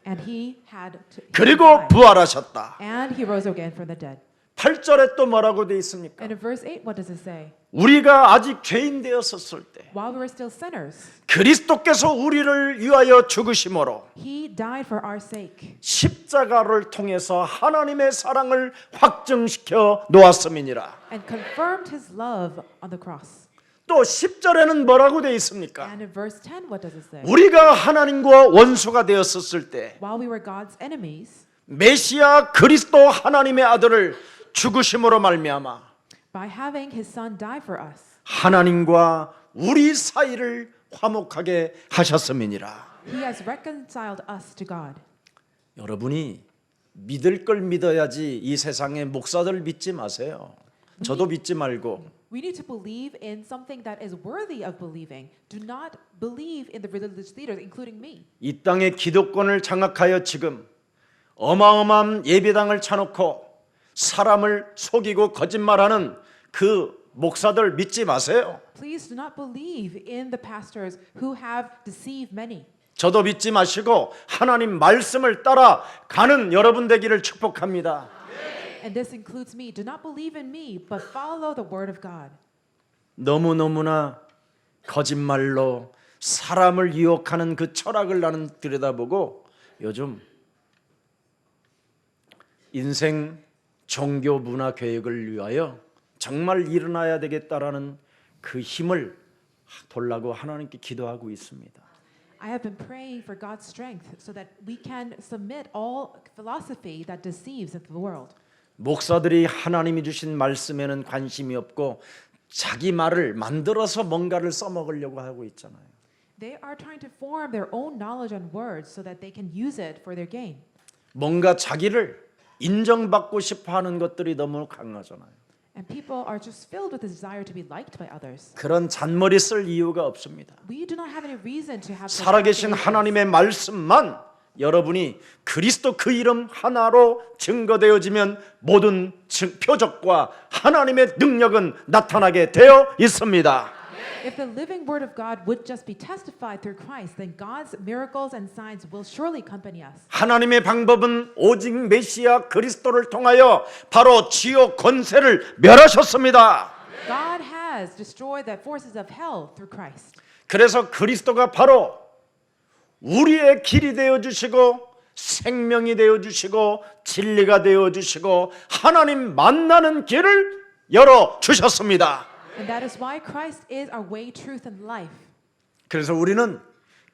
[SPEAKER 2] and He had to
[SPEAKER 1] 그리고
[SPEAKER 2] die,
[SPEAKER 1] 부활하셨다.
[SPEAKER 2] and He rose again from the dead.
[SPEAKER 1] 8절에 또 뭐라고 되어 있습니까?
[SPEAKER 2] And in verse 8, what does it say?
[SPEAKER 1] 우리가 아직 죄인 되었었을 때
[SPEAKER 2] While we were still sinners,
[SPEAKER 1] 그리스도께서 우리를 위하여 죽으심으로
[SPEAKER 2] He died for our sake.
[SPEAKER 1] 십자가를 통해서 하나님의 사랑을 확증시켜 놓았음이니라.
[SPEAKER 2] And confirmed His love on the cross.
[SPEAKER 1] 또 10절에는 뭐라고 되어 있습니까?
[SPEAKER 2] And in verse 10, what does it say?
[SPEAKER 1] 우리가 하나님과 원수가 되었었을 때
[SPEAKER 2] While we were God's enemies,
[SPEAKER 1] 메시아 그리스도 하나님의 아들을 죽으심으로 말미암아
[SPEAKER 2] by having His Son die for us,
[SPEAKER 1] 하나님과 우리 사이를 화목하게 하셨음이니라.
[SPEAKER 2] He has reconciled us to God.
[SPEAKER 1] 여러분이 믿을 걸 믿어야지 이 세상의 목사들 믿지 마세요. 저도 믿지 말고
[SPEAKER 2] We need to believe in something that is worthy of believing. Do not believe in the religious leaders, including me.
[SPEAKER 1] 이 땅의 기득권을 장악하여 지금 어마어마한 예배당을 쳐놓고 사람을 속이고 거짓말하는 그 목사들 믿지 마세요.
[SPEAKER 2] Please do not believe in the pastors who have deceived many.
[SPEAKER 1] 저도 믿지 마시고 하나님 말씀을 따라 가는 여러분 되기를 축복합니다.
[SPEAKER 2] And this includes me. Do not believe in me, but follow the word of God.
[SPEAKER 1] 너무너무나 거짓말로 사람을 유혹하는 그 철학을 나는 들여다보고 요즘 인생 종교 문화 교육을 위하여 정말 일어나야 되겠다라는 그 힘을 돌라고 하나님께 기도하고 있습니다.
[SPEAKER 2] I have been praying for God's strength so that we can submit all philosophy that deceives the world.
[SPEAKER 1] 목사들이 하나님이 주신 말씀에는 관심이 없고 자기 말을 만들어서 뭔가를 써먹으려고 하고 있잖아요.
[SPEAKER 2] They are trying to form their own knowledge on words so that they can use it for their gain.
[SPEAKER 1] 뭔가 자기를 인정받고 싶어하는 것들이 너무 강하잖아요.
[SPEAKER 2] And people are just filled with the desire to be liked by others.
[SPEAKER 1] 그런 잔머리 쓸 이유가 없습니다.
[SPEAKER 2] We do not have any reason to have
[SPEAKER 1] 살아계신 하나님의 말씀만 여러분이 그리스도 그 이름 하나로 증거되어지면 모든 표적과 하나님의 능력은 나타나게 되어 있습니다.
[SPEAKER 2] If the living word of God would just be testified through Christ, then God's miracles and signs will surely accompany us.
[SPEAKER 1] 하나님의 방법은 오직 메시아 그리스도를 통하여 바로 지옥 권세를 멸하셨습니다.
[SPEAKER 2] God has destroyed the forces of hell through Christ.
[SPEAKER 1] 그래서 그리스도가 바로 우리의 길이 되어 주시고 생명이 되어 주시고 진리가 되어 주시고 하나님 만나는 길을 열어 주셨습니다.
[SPEAKER 2] And that is why Christ is our way, truth, and life.
[SPEAKER 1] 그래서 우리는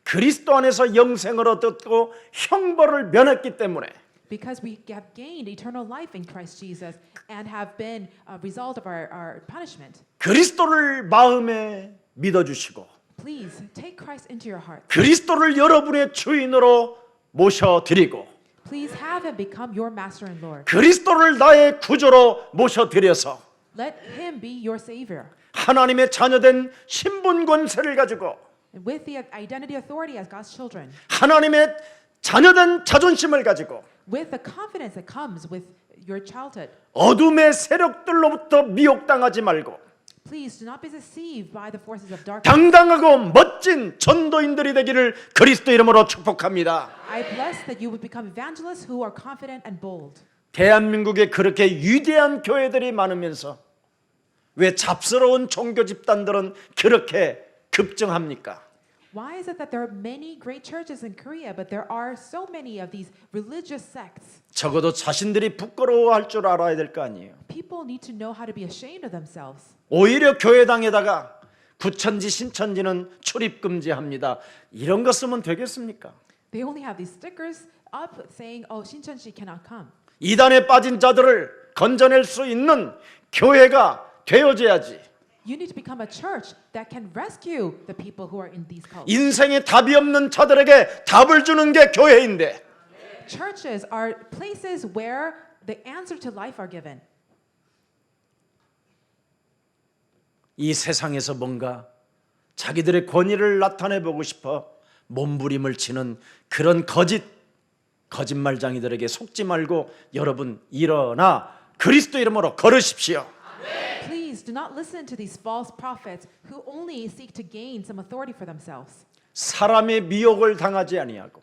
[SPEAKER 1] 그리스도 안에서 영생을 얻었고 형벌을 면했기 때문에
[SPEAKER 2] Because we have gained eternal life in Christ Jesus and have been a result of our punishment.
[SPEAKER 1] 그리스도를 마음에 믿어주시고
[SPEAKER 2] Please take Christ into your heart.
[SPEAKER 1] 그리스도를 여러분의 주인으로 모셔드리고
[SPEAKER 2] Please have him become your master and Lord.
[SPEAKER 1] 그리스도를 나의 구주로 모셔드려서
[SPEAKER 2] Let him be your savior.
[SPEAKER 1] 하나님의 자녀된 신분 권세를 가지고
[SPEAKER 2] And with the identity authority as God's children,
[SPEAKER 1] 하나님의 자녀된 자존심을 가지고
[SPEAKER 2] with the confidence that comes with your childhood,
[SPEAKER 1] 어둠의 세력들로부터 미혹당하지 말고
[SPEAKER 2] please do not be deceived by the forces of darkness.
[SPEAKER 1] 당당하고 멋진 전도인들이 되기를 그리스도 이름으로 축복합니다.
[SPEAKER 2] I bless that you would become evangelists who are confident and bold.
[SPEAKER 1] 대한민국에 그렇게 위대한 교회들이 많으면서 왜 잡스러운 종교 집단들은 그렇게 급증합니까?
[SPEAKER 2] Why is it that there are many great churches in Korea, but there are so many of these religious sects?
[SPEAKER 1] 적어도 자신들이 부끄러워할 줄 알아야 될 거 아니에요.
[SPEAKER 2] People need to know how to be ashamed of themselves.
[SPEAKER 1] 오히려 교회당에다가 구천지 신천지는 출입 금지합니다. 이런 거 쓰면 되겠습니까?
[SPEAKER 2] They only have these stickers up saying, "Oh, 신천지 cannot come."
[SPEAKER 1] 이단에 빠진 자들을 건져낼 수 있는 교회가 되어져야지.
[SPEAKER 2] You need to become a church that can rescue the people who are in these cults.
[SPEAKER 1] 인생에 답이 없는 자들에게 답을 주는 게 교회인데
[SPEAKER 2] Churches are places where the answer to life are given.
[SPEAKER 1] 이 세상에서 뭔가 자기들의 권위를 나타내 보고 싶어 몸부림을 치는 그런 거짓말쟁이들에게 속지 말고 여러분 일어나 그리스도 이름으로 걸으십시오.
[SPEAKER 2] Please do not listen to these false prophets who only seek to gain some authority for themselves.
[SPEAKER 1] 사람의 미혹을 당하지 아니하고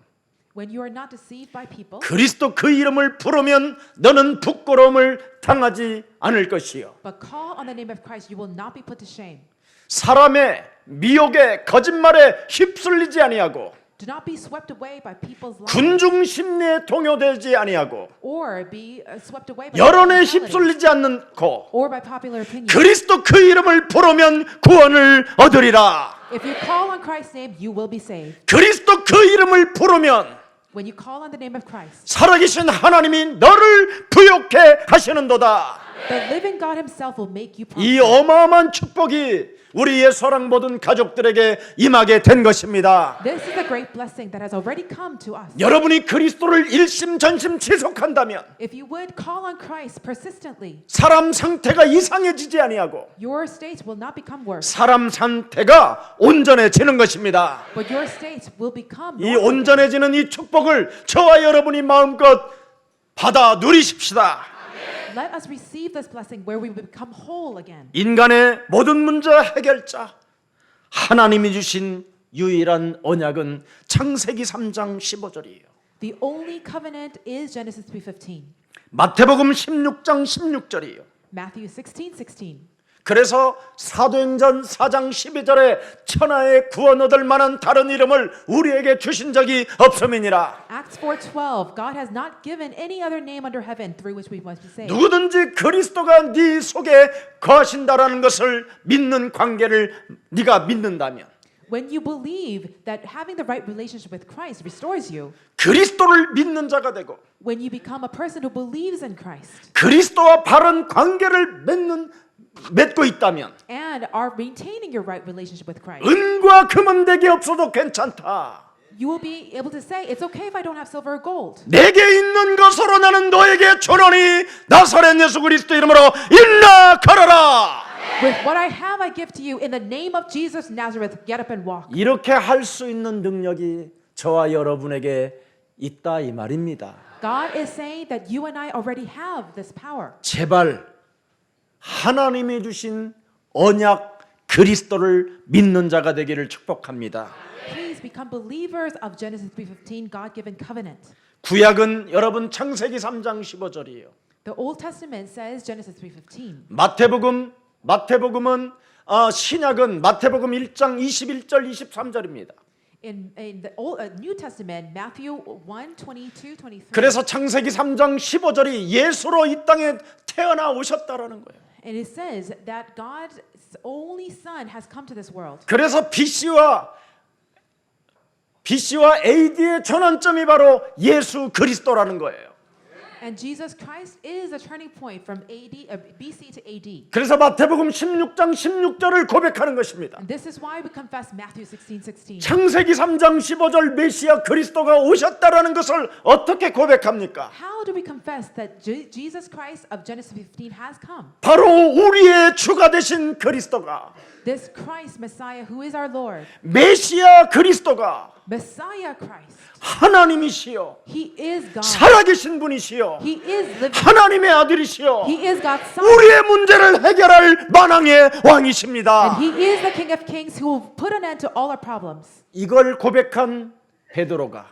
[SPEAKER 2] When you are not deceived by people,
[SPEAKER 1] 그리스도 그 이름을 부르면 너는 부끄러움을 당하지 않을 것이요.
[SPEAKER 2] but call on the name of Christ, you will not be put to shame.
[SPEAKER 1] 사람의 미혹에 거짓말에 휩쓸리지 아니하고
[SPEAKER 2] Do not be swept away by people's lies
[SPEAKER 1] 군중 심리에 동요되지 아니하고
[SPEAKER 2] or be swept away by
[SPEAKER 1] 여론에
[SPEAKER 2] popular mentality
[SPEAKER 1] 휩쓸리지 않고
[SPEAKER 2] or by popular opinion.
[SPEAKER 1] 그리스도 그 이름을 부르면 구원을 얻으리라.
[SPEAKER 2] If you call on Christ's name, you will be saved.
[SPEAKER 1] 그리스도 그 이름을 부르면
[SPEAKER 2] When you call on the name of Christ,
[SPEAKER 1] 살아계신 하나님이 너를 부욕해 하시는도다.
[SPEAKER 2] the living God himself will make you
[SPEAKER 1] 이
[SPEAKER 2] prosper.
[SPEAKER 1] 어마어마한 축복이 우리의 사랑 모든 가족들에게 임하게 된 것입니다.
[SPEAKER 2] This is a great blessing that has already come to us.
[SPEAKER 1] 여러분이 그리스도를 일심전심 지속한다면
[SPEAKER 2] If you would call on Christ persistently,
[SPEAKER 1] 사람 상태가 이상해지지 아니하고
[SPEAKER 2] your state will not become worse,
[SPEAKER 1] 사람 상태가 온전해지는 것입니다.
[SPEAKER 2] but your state will become
[SPEAKER 1] 이
[SPEAKER 2] normal.
[SPEAKER 1] 온전해지는 이 축복을 저와 여러분이 마음껏 받아 누리십시다.
[SPEAKER 2] Let us receive this blessing where we become whole again.
[SPEAKER 1] 인간의 모든 문제 해결자 하나님이 주신 유일한 언약은 창세기 3장 15절이에요.
[SPEAKER 2] The only covenant is Genesis 3:15.
[SPEAKER 1] 마태복음 16장 16절이에요.
[SPEAKER 2] Matthew 16:16.
[SPEAKER 1] 그래서 사도행전 4장 12절에 천하의 구원 얻을 만한 다른 이름을 우리에게 주신 적이 없음이니라.
[SPEAKER 2] Acts 4:12. God has not given any other name under heaven through which we must be saved.
[SPEAKER 1] 누구든지 그리스도가 네 속에 거하신다라는 것을 믿는 관계를 네가 믿는다면,
[SPEAKER 2] When you believe that having the right relationship with Christ restores you,
[SPEAKER 1] 그리스도를 믿는 자가 되고
[SPEAKER 2] when you become a person who believes in Christ
[SPEAKER 1] 그리스도와 바른 관계를 맺고 있다면,
[SPEAKER 2] and are maintaining your right relationship with Christ,
[SPEAKER 1] 은과 금은 내게 없어도 괜찮다.
[SPEAKER 2] you will be able to say, it's okay if I don't have silver or gold.
[SPEAKER 1] 내게 있는 것으로 나는 너에게 주노니 나사렛 예수 그리스도 이름으로 일어나 걸어라.
[SPEAKER 2] With what I have, I give to you in the name of Jesus Nazareth. Get up and walk.
[SPEAKER 1] 이렇게 할 수 있는 능력이 저와 여러분에게 있다 이 말입니다.
[SPEAKER 2] God is saying that you and I already have this power.
[SPEAKER 1] 제발 하나님이 주신 언약 그리스도를 믿는 자가 되기를 축복합니다.
[SPEAKER 2] Please become believers of Genesis 3:15, God-given covenant.
[SPEAKER 1] 구약은 여러분 창세기 3장 15절이에요.
[SPEAKER 2] The Old Testament says Genesis 3:15.
[SPEAKER 1] 마태복음은 신약은 마태복음 1장 21절 23절입니다.
[SPEAKER 2] In the New Testament, Matthew 1:22, 23.
[SPEAKER 1] 그래서 창세기 3장 15절이 예수로 이 땅에 태어나 오셨다라는 거예요.
[SPEAKER 2] And it says that God's only Son has come to this world.
[SPEAKER 1] 그래서 BC와 AD의 전환점이 바로 예수 그리스도라는 거예요.
[SPEAKER 2] And Jesus Christ is a turning point from BC to AD.
[SPEAKER 1] 그래서 마태복음 16장 16절을 고백하는 것입니다.
[SPEAKER 2] And this is why we confess Matthew 16:16.
[SPEAKER 1] 창세기 3장 15절 메시아 그리스도가 오셨다라는 것을 어떻게 고백합니까?
[SPEAKER 2] How do we confess that Jesus Christ of Genesis 15 has come?
[SPEAKER 1] 바로 우리의 주가 되신 그리스도가,
[SPEAKER 2] This Christ Messiah who is our Lord,
[SPEAKER 1] 메시아 그리스도가
[SPEAKER 2] Messiah Christ.
[SPEAKER 1] 하나님이시요
[SPEAKER 2] He is God.
[SPEAKER 1] 살아계신 분이시요
[SPEAKER 2] He is living.
[SPEAKER 1] 하나님의 아들이시요
[SPEAKER 2] He is God's Son.
[SPEAKER 1] 우리의 문제를 해결할 만왕의 왕이십니다.
[SPEAKER 2] And He is the King of Kings who will put an end to all our problems.
[SPEAKER 1] 이걸 고백한 베드로가,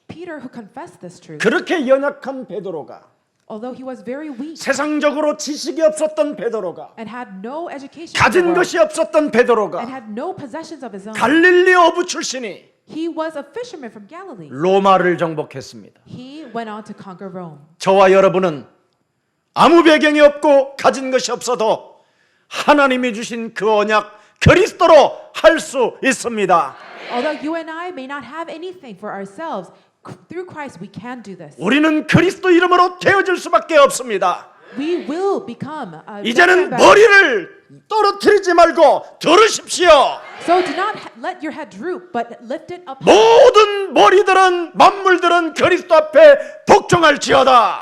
[SPEAKER 2] Peter, who confessed this truth,
[SPEAKER 1] 그렇게 연약한 베드로가,
[SPEAKER 2] although he was very weak
[SPEAKER 1] 세상적으로 지식이 없었던 베드로가,
[SPEAKER 2] and had no education in the
[SPEAKER 1] 가진
[SPEAKER 2] world,
[SPEAKER 1] 것이 없었던 베드로가,
[SPEAKER 2] and had no possessions of his own,
[SPEAKER 1] 갈릴리 어부 출신이
[SPEAKER 2] he was a fisherman from Galilee.
[SPEAKER 1] 로마를 정복했습니다.
[SPEAKER 2] He went on to conquer Rome.
[SPEAKER 1] 저와 여러분은 아무 배경이 없고 가진 것이 없어도 하나님이 주신 그 언약 그리스도로 할 수 있습니다.
[SPEAKER 2] Although you and I may not have anything for ourselves, through Christ we can do this.
[SPEAKER 1] 우리는 그리스도 이름으로 되어질 수밖에 없습니다.
[SPEAKER 2] We will become.
[SPEAKER 1] 이제는 머리를 떨어뜨리지 말고 들으십시오.
[SPEAKER 2] So do not let your head droop, but lift it up.
[SPEAKER 1] 모든 머리들은 만물들은 그리스도 앞에 복종할지어다.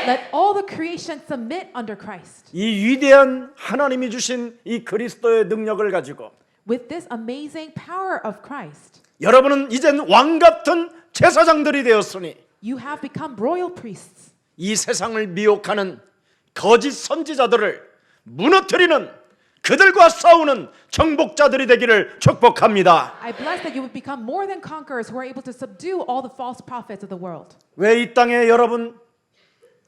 [SPEAKER 2] Let all the creation submit under Christ.
[SPEAKER 1] 이 위대한 하나님이 주신 이 그리스도의 능력을 가지고
[SPEAKER 2] With this amazing power of Christ,
[SPEAKER 1] 여러분은 이젠 왕 같은 제사장들이 되었으니
[SPEAKER 2] you have become royal priests.
[SPEAKER 1] 이 세상을 미혹하는 거짓 선지자들을 무너뜨리는, 그들과 싸우는 정복자들이 되기를 축복합니다.
[SPEAKER 2] I bless that you would become more than conquerors who are able to subdue all the false prophets of the world.
[SPEAKER 1] 왜 이 땅에 여러분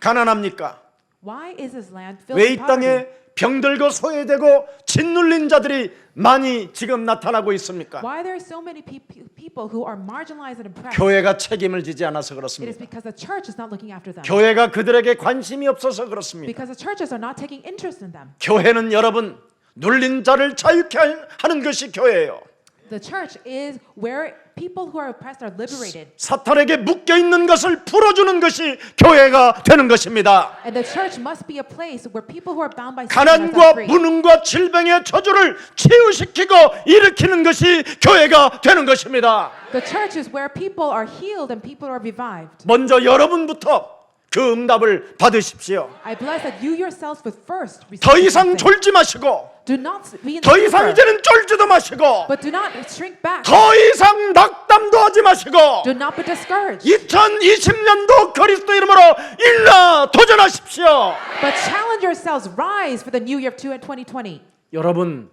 [SPEAKER 1] 가난합니까?
[SPEAKER 2] Why is this land filled
[SPEAKER 1] 왜 이
[SPEAKER 2] with poverty?
[SPEAKER 1] 땅에 병들고 소외되고 짓눌린 자들이 많이 지금 나타나고 있습니까?
[SPEAKER 2] Why there are so many people who are marginalized and oppressed?
[SPEAKER 1] 교회가 책임을 지지 않아서
[SPEAKER 2] It is
[SPEAKER 1] 그렇습니다.
[SPEAKER 2] because the church is not looking after them.
[SPEAKER 1] 교회가 그들에게 관심이 없어서 그렇습니다.
[SPEAKER 2] Because the churches are not taking interest in them.
[SPEAKER 1] 교회는 여러분 눌린 자를 자유케 하는 것이 교회예요.
[SPEAKER 2] The church is where people who are oppressed are liberated.
[SPEAKER 1] 사탄에게 묶여 있는 것을 풀어주는 것이 교회가 되는 것입니다.
[SPEAKER 2] And the church must be a place where people who are bound by sin are set
[SPEAKER 1] 가난과
[SPEAKER 2] free.
[SPEAKER 1] 무능과 질병의 저주를 치유시키고 일으키는 것이 교회가 되는 것입니다.
[SPEAKER 2] The church is where people are healed and people are revived.
[SPEAKER 1] 먼저 여러분부터 그 응답을 받으십시오.
[SPEAKER 2] I bless that you yourselves would first receive
[SPEAKER 1] 더 이상
[SPEAKER 2] something.
[SPEAKER 1] 졸지 마시고,
[SPEAKER 2] Do not be in
[SPEAKER 1] 더 이상
[SPEAKER 2] stupor,
[SPEAKER 1] 이제는 쫄지도 마시고,
[SPEAKER 2] but do not shrink back.
[SPEAKER 1] 더 이상 낙담도 하지 마시고,
[SPEAKER 2] Do not be discouraged,
[SPEAKER 1] 2020년도 그리스도 이름으로 일나 도전하십시오.
[SPEAKER 2] but challenge yourselves. Rise for the new year of 2020.
[SPEAKER 1] 여러분,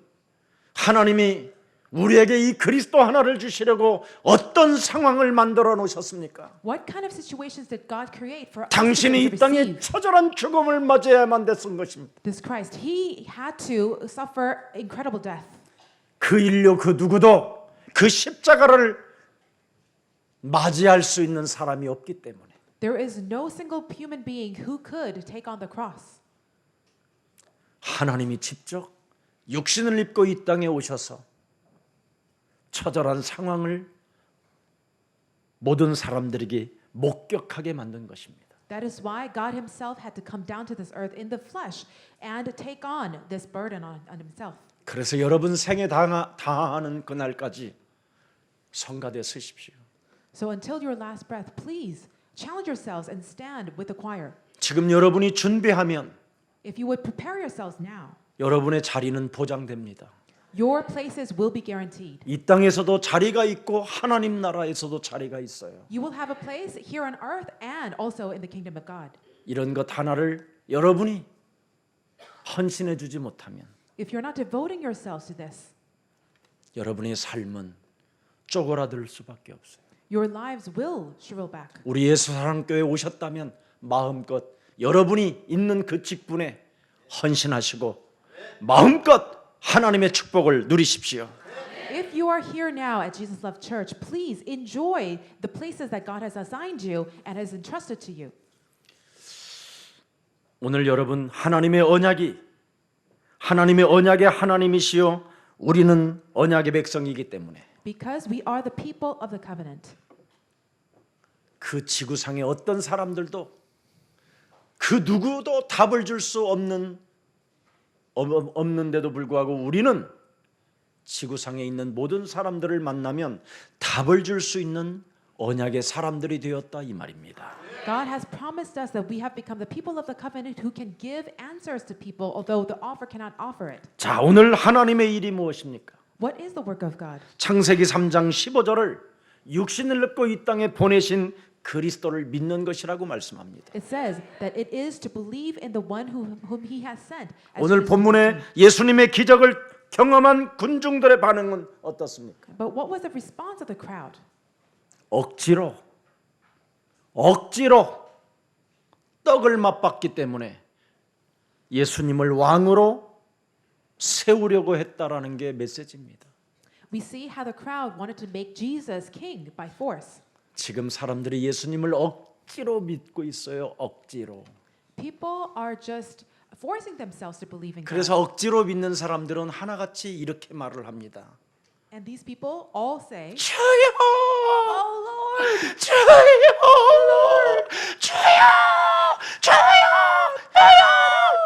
[SPEAKER 1] 하나님이 우리에게 이 그리스도 하나를 주시려고 어떤 상황을 만들어 놓으셨습니까?
[SPEAKER 2] What kind of situations did God create for us to be
[SPEAKER 1] 당신이
[SPEAKER 2] able
[SPEAKER 1] 이
[SPEAKER 2] to
[SPEAKER 1] 땅에
[SPEAKER 2] receive
[SPEAKER 1] 처절한 죽음을 맞이해야만 됐은 것입니다.
[SPEAKER 2] this Christ? He had to suffer incredible death.
[SPEAKER 1] 그 인류 그 누구도 그 십자가를 맞이할 수 있는 사람이 없기 때문에
[SPEAKER 2] There is no single human being who could take on the cross.
[SPEAKER 1] 하나님이 직접 육신을 입고 이 땅에 오셔서 처절한 상황을 모든 사람들에게 목격하게 만든 것입니다.
[SPEAKER 2] That is why God himself had to come down to this earth in the flesh and take on this burden on himself.
[SPEAKER 1] 그래서 여러분 생에 다하는 그날까지 성가대 서십시오.
[SPEAKER 2] So until your last breath, please challenge yourselves and stand with the choir.
[SPEAKER 1] 지금 여러분이 준비하면
[SPEAKER 2] If you would prepare yourselves now,
[SPEAKER 1] 여러분의 자리는 보장됩니다.
[SPEAKER 2] your places will be guaranteed.
[SPEAKER 1] 이 땅에서도 자리가 있고 하나님 나라에서도 자리가 있어요.
[SPEAKER 2] You will have a place here on earth and also in the kingdom of God.
[SPEAKER 1] 이런 것 하나를 여러분이 헌신해 주지 못하면
[SPEAKER 2] If you're not devoting yourselves to this,
[SPEAKER 1] 여러분의 삶은 쪼그라들 수밖에 없어요.
[SPEAKER 2] your lives will shrivel back.
[SPEAKER 1] 우리 예수 사랑교회 오셨다면 마음껏 여러분이 있는 그 직분에 헌신하시고 마음껏 하나님의 축복을 누리십시오.
[SPEAKER 2] If you are here now at Jesus Love Church, please enjoy the places that God has assigned you and has entrusted to you.
[SPEAKER 1] 오늘 여러분 하나님의 언약의 하나님이시요 우리는 언약의 백성이기 때문에
[SPEAKER 2] Because we are the people of the covenant.
[SPEAKER 1] 그 지구상의 어떤 사람들도 그 누구도 답을 줄 수 없는데도 불구하고 우리는 지구상에 있는 모든 사람들을 만나면 답을 줄 수 있는 언약의 사람들이 되었다 이 말입니다.
[SPEAKER 2] God has promised us that we have become the people of the covenant who can give answers to people, although the offer cannot offer it.
[SPEAKER 1] 자, 오늘 하나님의 일이 무엇입니까?
[SPEAKER 2] What is the work of God?
[SPEAKER 1] 창세기 3장 15절을 육신을 입고 이 땅에 보내신 그리스도를 믿는 것이라고 말씀합니다.
[SPEAKER 2] It says that it is to believe in the one whom He has sent. As
[SPEAKER 1] 오늘
[SPEAKER 2] Jesus
[SPEAKER 1] 본문에
[SPEAKER 2] mentioned.
[SPEAKER 1] 예수님의 기적을 경험한 군중들의 반응은 어떻습니까?
[SPEAKER 2] But what was the response of the crowd?
[SPEAKER 1] 억지로 떡을 맛봤기 때문에 예수님을 왕으로 세우려고 했다라는 게 메시지입니다.
[SPEAKER 2] We see how the crowd wanted to make Jesus king by force.
[SPEAKER 1] 지금 사람들이 예수님을 억지로 믿고 있어요. 억지로.
[SPEAKER 2] People are just forcing themselves to believe in God.
[SPEAKER 1] 그래서 억지로 믿는 사람들은 하나같이 이렇게 말을 합니다.
[SPEAKER 2] And these people all say,
[SPEAKER 1] 주여!
[SPEAKER 2] "Oh Lord,
[SPEAKER 1] 주여! 주여! 주여!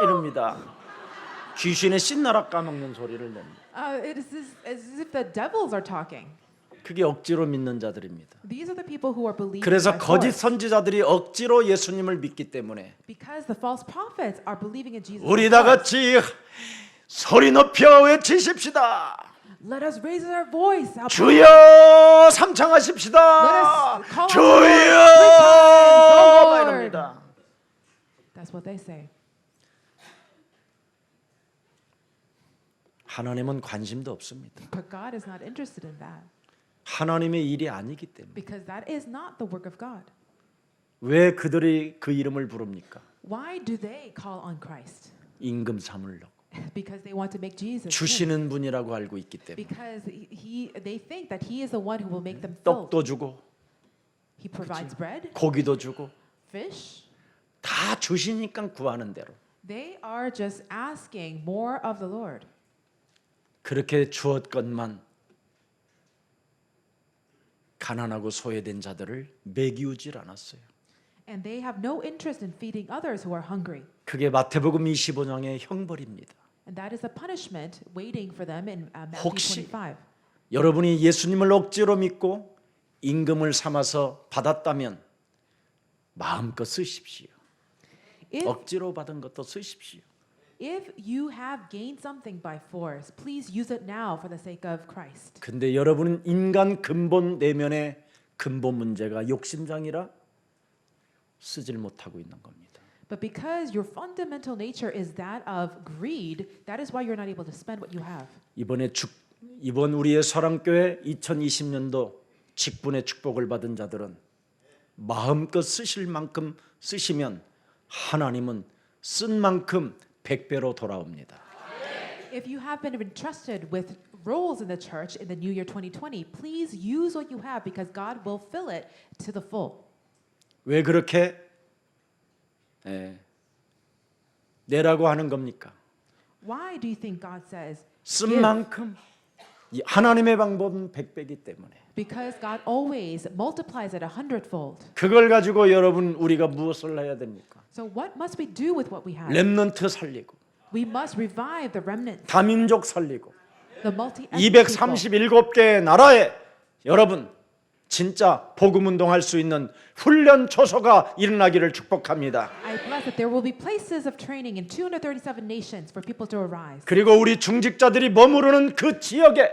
[SPEAKER 1] 이럽니다. 귀신의 신나라 까먹는 소리를 냅니다.
[SPEAKER 2] it is as if the devils are talking."
[SPEAKER 1] 그게 억지로 믿는 자들입니다.
[SPEAKER 2] These are the people who are believing
[SPEAKER 1] 그래서
[SPEAKER 2] by
[SPEAKER 1] 거짓
[SPEAKER 2] force.
[SPEAKER 1] 선지자들이 억지로 예수님을 믿기 때문에
[SPEAKER 2] Because the false prophets are believing in Jesus.
[SPEAKER 1] 우리
[SPEAKER 2] by
[SPEAKER 1] 다
[SPEAKER 2] force.
[SPEAKER 1] 같이 소리 높여 외치십시다.
[SPEAKER 2] Let us raise our voice. up.
[SPEAKER 1] 주여 삼창하십시다.
[SPEAKER 2] Let us call on the
[SPEAKER 1] 주여
[SPEAKER 2] Lord 3 times, O Lord.
[SPEAKER 1] 이럽니다.
[SPEAKER 2] That's what they say.
[SPEAKER 1] 하나님은 관심도 없습니다.
[SPEAKER 2] But God is not interested in that
[SPEAKER 1] 하나님의 일이 아니기 때문에.
[SPEAKER 2] because that is not the work of God.
[SPEAKER 1] 왜 그들이 그 이름을 부릅니까?
[SPEAKER 2] Why do they call on Christ?
[SPEAKER 1] 임금 삼으려고.
[SPEAKER 2] Because they want to make Jesus king.
[SPEAKER 1] 주시는 분이라고 알고 있기 때문에.
[SPEAKER 2] Because they think that He is the one who will make them full.
[SPEAKER 1] 떡도 주고
[SPEAKER 2] He provides bread,
[SPEAKER 1] 고기도 주고
[SPEAKER 2] fish.
[SPEAKER 1] 다 주시니까 구하는 대로.
[SPEAKER 2] They are just asking more of the Lord.
[SPEAKER 1] 그렇게 주었건만 가난하고 소외된 자들을 먹이우질 않았어요.
[SPEAKER 2] And they have no interest in feeding others who are hungry.
[SPEAKER 1] 그게 마태복음 25장의 형벌입니다.
[SPEAKER 2] And that is a punishment waiting for them in Matthew
[SPEAKER 1] 혹시
[SPEAKER 2] 25.
[SPEAKER 1] 여러분이 예수님을 억지로 믿고 임금을 삼아서 받았다면 마음껏 쓰십시오. 억지로 받은 것도 쓰십시오.
[SPEAKER 2] If you have gained something by force, please use it now for the sake of Christ.
[SPEAKER 1] 근데 여러분은 인간 근본 내면의 근본 문제가 욕심장이라 쓰질 못하고 있는 겁니다.
[SPEAKER 2] But because your fundamental nature is that of greed, that is why you're not able to spend what you have.
[SPEAKER 1] 이번에 이번 우리의 사랑교회 2020년도 직분의 축복을 받은 자들은 마음껏 쓰실 만큼 쓰시면 하나님은 쓴 만큼 100배로 돌아옵니다.
[SPEAKER 2] If you have been entrusted with roles in the church in the new year 2020, please use what you have because God will fill it to the full.
[SPEAKER 1] 왜 그렇게 내라고 하는 겁니까?
[SPEAKER 2] Why do you think God says
[SPEAKER 1] 쓴
[SPEAKER 2] give?
[SPEAKER 1] 만큼 이 하나님의 방법은 100배이기 때문에
[SPEAKER 2] Because God always multiplies it 100-fold.
[SPEAKER 1] 그걸 가지고 여러분 우리가 무엇을 해야 됩니까?
[SPEAKER 2] So what must we do with what we have?
[SPEAKER 1] 렘넌트 살리고
[SPEAKER 2] We must revive the remnant,
[SPEAKER 1] 다민족 살리고
[SPEAKER 2] the multi-ethnic people.
[SPEAKER 1] 237개의 나라에 여러분 진짜 복음 운동할 수 있는 훈련 초소가 일어나기를 축복합니다.
[SPEAKER 2] I bless that there will be places of training in 237 nations for people to arise.
[SPEAKER 1] 그리고 우리 중직자들이 머무르는 그 지역에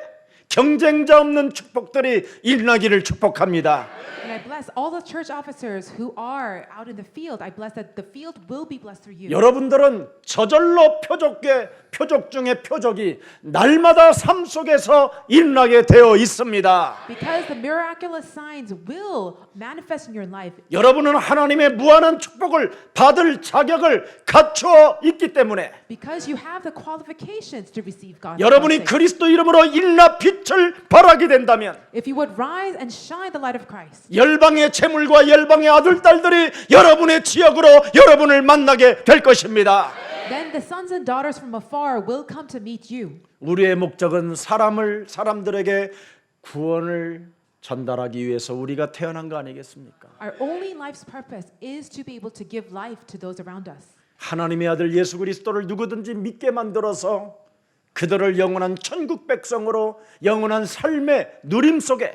[SPEAKER 1] 경쟁자 없는 축복들이 일어나기를 축복합니다.
[SPEAKER 2] And I bless all the church officers who are out in the field. I bless that the field will be blessed through you.
[SPEAKER 1] 여러분들은 저절로 표적 중에 표적이 날마다 삶 속에서 일어나게 되어 있습니다.
[SPEAKER 2] Because the miraculous signs will manifest in your life.
[SPEAKER 1] 여러분은 하나님의 무한한 축복을 받을 자격을 갖추어 있기 때문에
[SPEAKER 2] Because you have the qualifications to receive God's
[SPEAKER 1] 여러분이
[SPEAKER 2] blessing.
[SPEAKER 1] 그리스도 이름으로 일나 빛을 발하게 된다면
[SPEAKER 2] If you would rise and shine the light of Christ,
[SPEAKER 1] 열방의 재물과 열방의 아들 딸들이 여러분의 지역으로 여러분을 만나게 될 것입니다.
[SPEAKER 2] then the sons and daughters from afar will come to meet you.
[SPEAKER 1] 우리의 목적은 사람들에게 구원을 전달하기 위해서 우리가 태어난 거 아니겠습니까?
[SPEAKER 2] Our only life's purpose is to be able to give life to those around us.
[SPEAKER 1] 하나님의 아들 예수 그리스도를 누구든지 믿게 만들어서 그들을 영원한 천국 백성으로 영원한 삶의 누림 속에